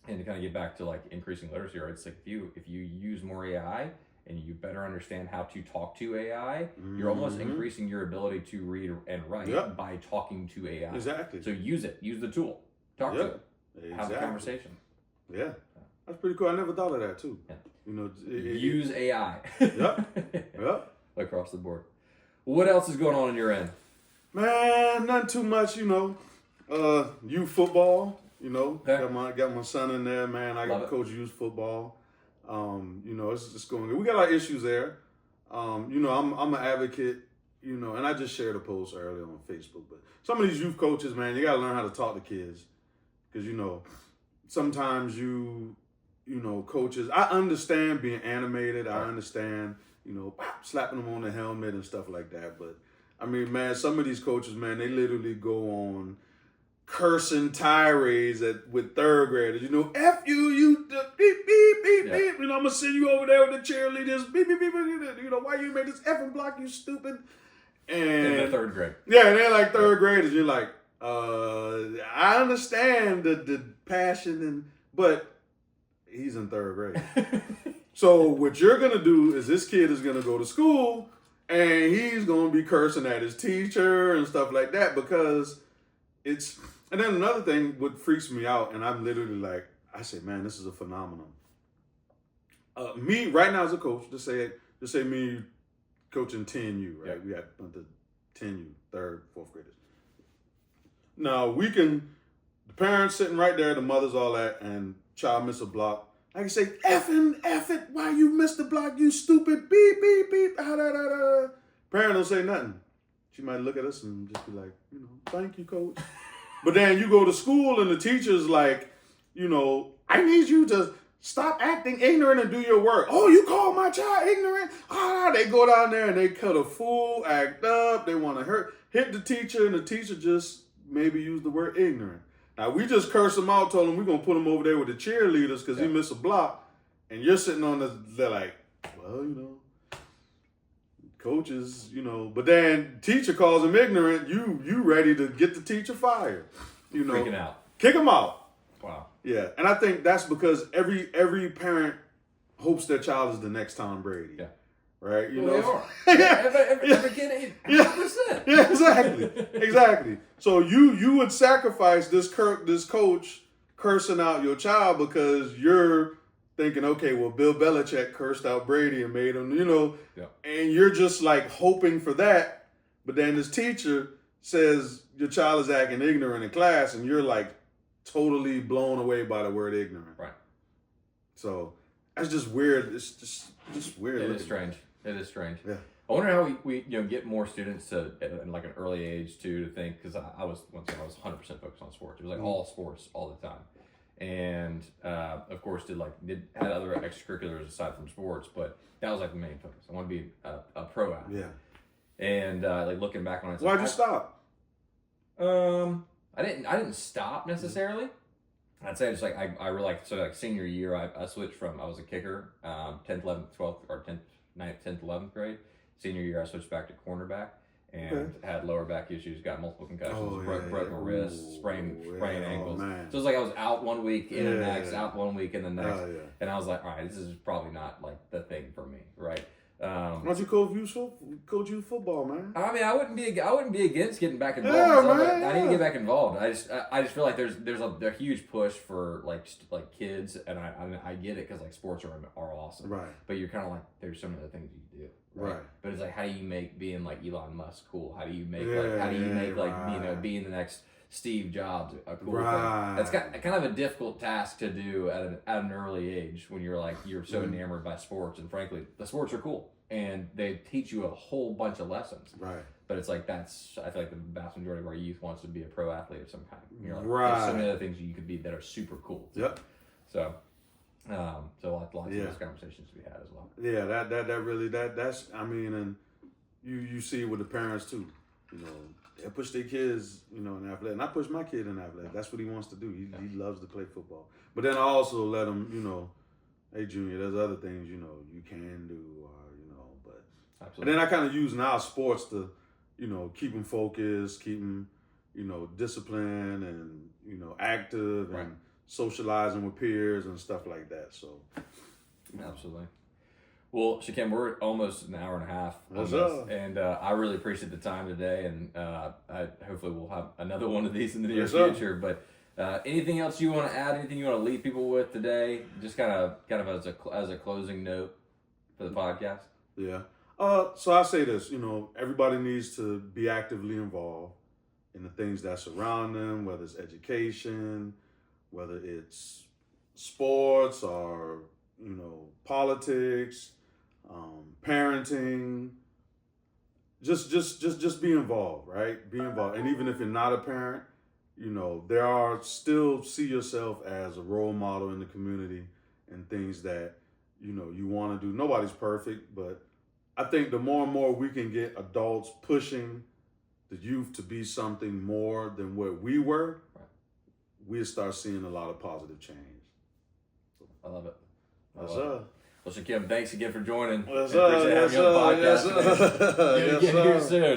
And to kind of get back to like increasing literacy, right? It's like if you use more AI and you better understand how to talk to AI, you're almost increasing your ability to read and write by talking to AI. Exactly. So use the tool, talk to it, have a conversation. Yeah, that's pretty cool. I never thought of that too. Yeah. Use AI. Yep. Across the board. What else is going on your end? Man, nothing too much. Youth football. Got my son in there, man. I got to coach youth football. It's just going good. We got a lot of issues there. I'm an advocate, and I just shared a post earlier on Facebook. But some of these youth coaches, man, you got to learn how to talk to kids. Because, sometimes coaches, I understand being animated. I understand, slapping them on the helmet and stuff like that. But, I mean, man, some of these coaches, man, they literally go on cursing tirades with third graders. F you beep, beep, beep, beep. I'm going to send you over there with the cheerleaders. Beep, beep, beep, beep. Why you make this effing block, you stupid? And in the third grade. Yeah, they're like third graders. You're like, I understand the passion, but he's in third grade. So what you're going to do is this kid is going to go to school and he's going to be cursing at his teacher and stuff like that because it's... And then another thing, what freaks me out, and I'm literally like, I say, man, this is a phenomenon. Me, right now as a coach, just say me coaching 10U, right? Yeah. We got the 10U, third, fourth graders. Now, the parents sitting right there, the mothers, all that, and child miss a block. I can say, F it, why you missed the block, you stupid, beep, beep, beep, da, da, da, da. Parent don't say nothing. She might look at us and just be like, thank you, coach. But then you go to school and the teacher's like, I need you to stop acting ignorant and do your work. Oh, you call my child ignorant? They go down there and they cut a fool, act up. They want to hit the teacher, and the teacher just maybe use the word ignorant. Now, we just cursed him out, told him we're going to put him over there with the cheerleaders because he missed a block. And you're sitting on they're like, well, coaches, but then teacher calls him ignorant. You ready to get the teacher fired? Freaking out. Kick him out. Wow. Yeah, and I think that's because every parent hopes their child is the next Tom Brady. Yeah. Right. They are. Every kid, 100%. Yeah. Exactly. So you would sacrifice this coach cursing out your child because you're thinking, okay, well, Bill Belichick cursed out Brady and made him, and you're just like hoping for that. But then this teacher says your child is acting ignorant in class and you're like totally blown away by the word ignorant. Right. So that's just weird. It's just weird. It is strange. Yeah. I wonder how we get more students to, at like an early age to think, because I was 100% focused on sports. It was like all sports all the time. And of course had other extracurriculars aside from sports, but that was like the main focus. I want to be a pro athlete. Yeah. And looking back on it, why'd you stop? I didn't stop necessarily. I'd say just like I really like senior year I switched from, I was a kicker 10th 11th 12th or 10th 9th 10th 11th grade. Senior year I switched back to cornerback, and had lower back issues, got multiple concussions, broke my wrist, sprained ankles. So it's like I was out 1 week in the next, out 1 week in the next, and I was like, all right, this is probably not like the thing for me, right? Why don't you coach youth football, man? I mean, I wouldn't be against getting back involved. Man. I need to get back involved. I just feel like there's a huge push for like kids, and I get it because like sports are awesome, right? But you're kind of like, there's so many other things you can do, right? But it's like, how do you make being like Elon Musk cool? How do you make being the next Steve Jobs a cool thing? That's kind of a difficult task to do at an early age when you're so enamored by sports, and frankly, the sports are cool and they teach you a whole bunch of lessons. Right. But it's like I feel like the vast majority of our youth wants to be a pro athlete of some kind. You're like, there's so many other things you could be that are super cool. Yep. So lots of those conversations to be had as well. Yeah, that's I mean, and you see it with the parents too. You know, they push their kids, in athletics. And I push my kid in athletics. That's what he wants to do. He loves to play football. But then I also let him, hey, Junior, there's other things, you can do, but. Absolutely. And then I kind of use now sports to, keep him focused, keep him, disciplined and, active and socializing with peers and stuff like that. So. Absolutely. Well, Shakem, we're almost an hour and a half on this, and I really appreciate the time today, and hopefully we'll have another one of these in the near future. But anything else you want to add? Anything you want to leave people with today? Just kind of as a closing note for the podcast. Yeah. So I say this. Everybody needs to be actively involved in the things that surround them, whether it's education, whether it's sports or politics. Parenting, just be involved, right? Be involved. And even if you're not a parent, still see yourself as a role model in the community and things that, you want to do. Nobody's perfect, but I think the more and more we can get adults pushing the youth to be something more than what we were, we'll start seeing a lot of positive change. I love it. Yes, sir. Well, Shakem, thanks again for joining. Yes, sir. Appreciate having you on the podcast. Yes, sir. Get here soon.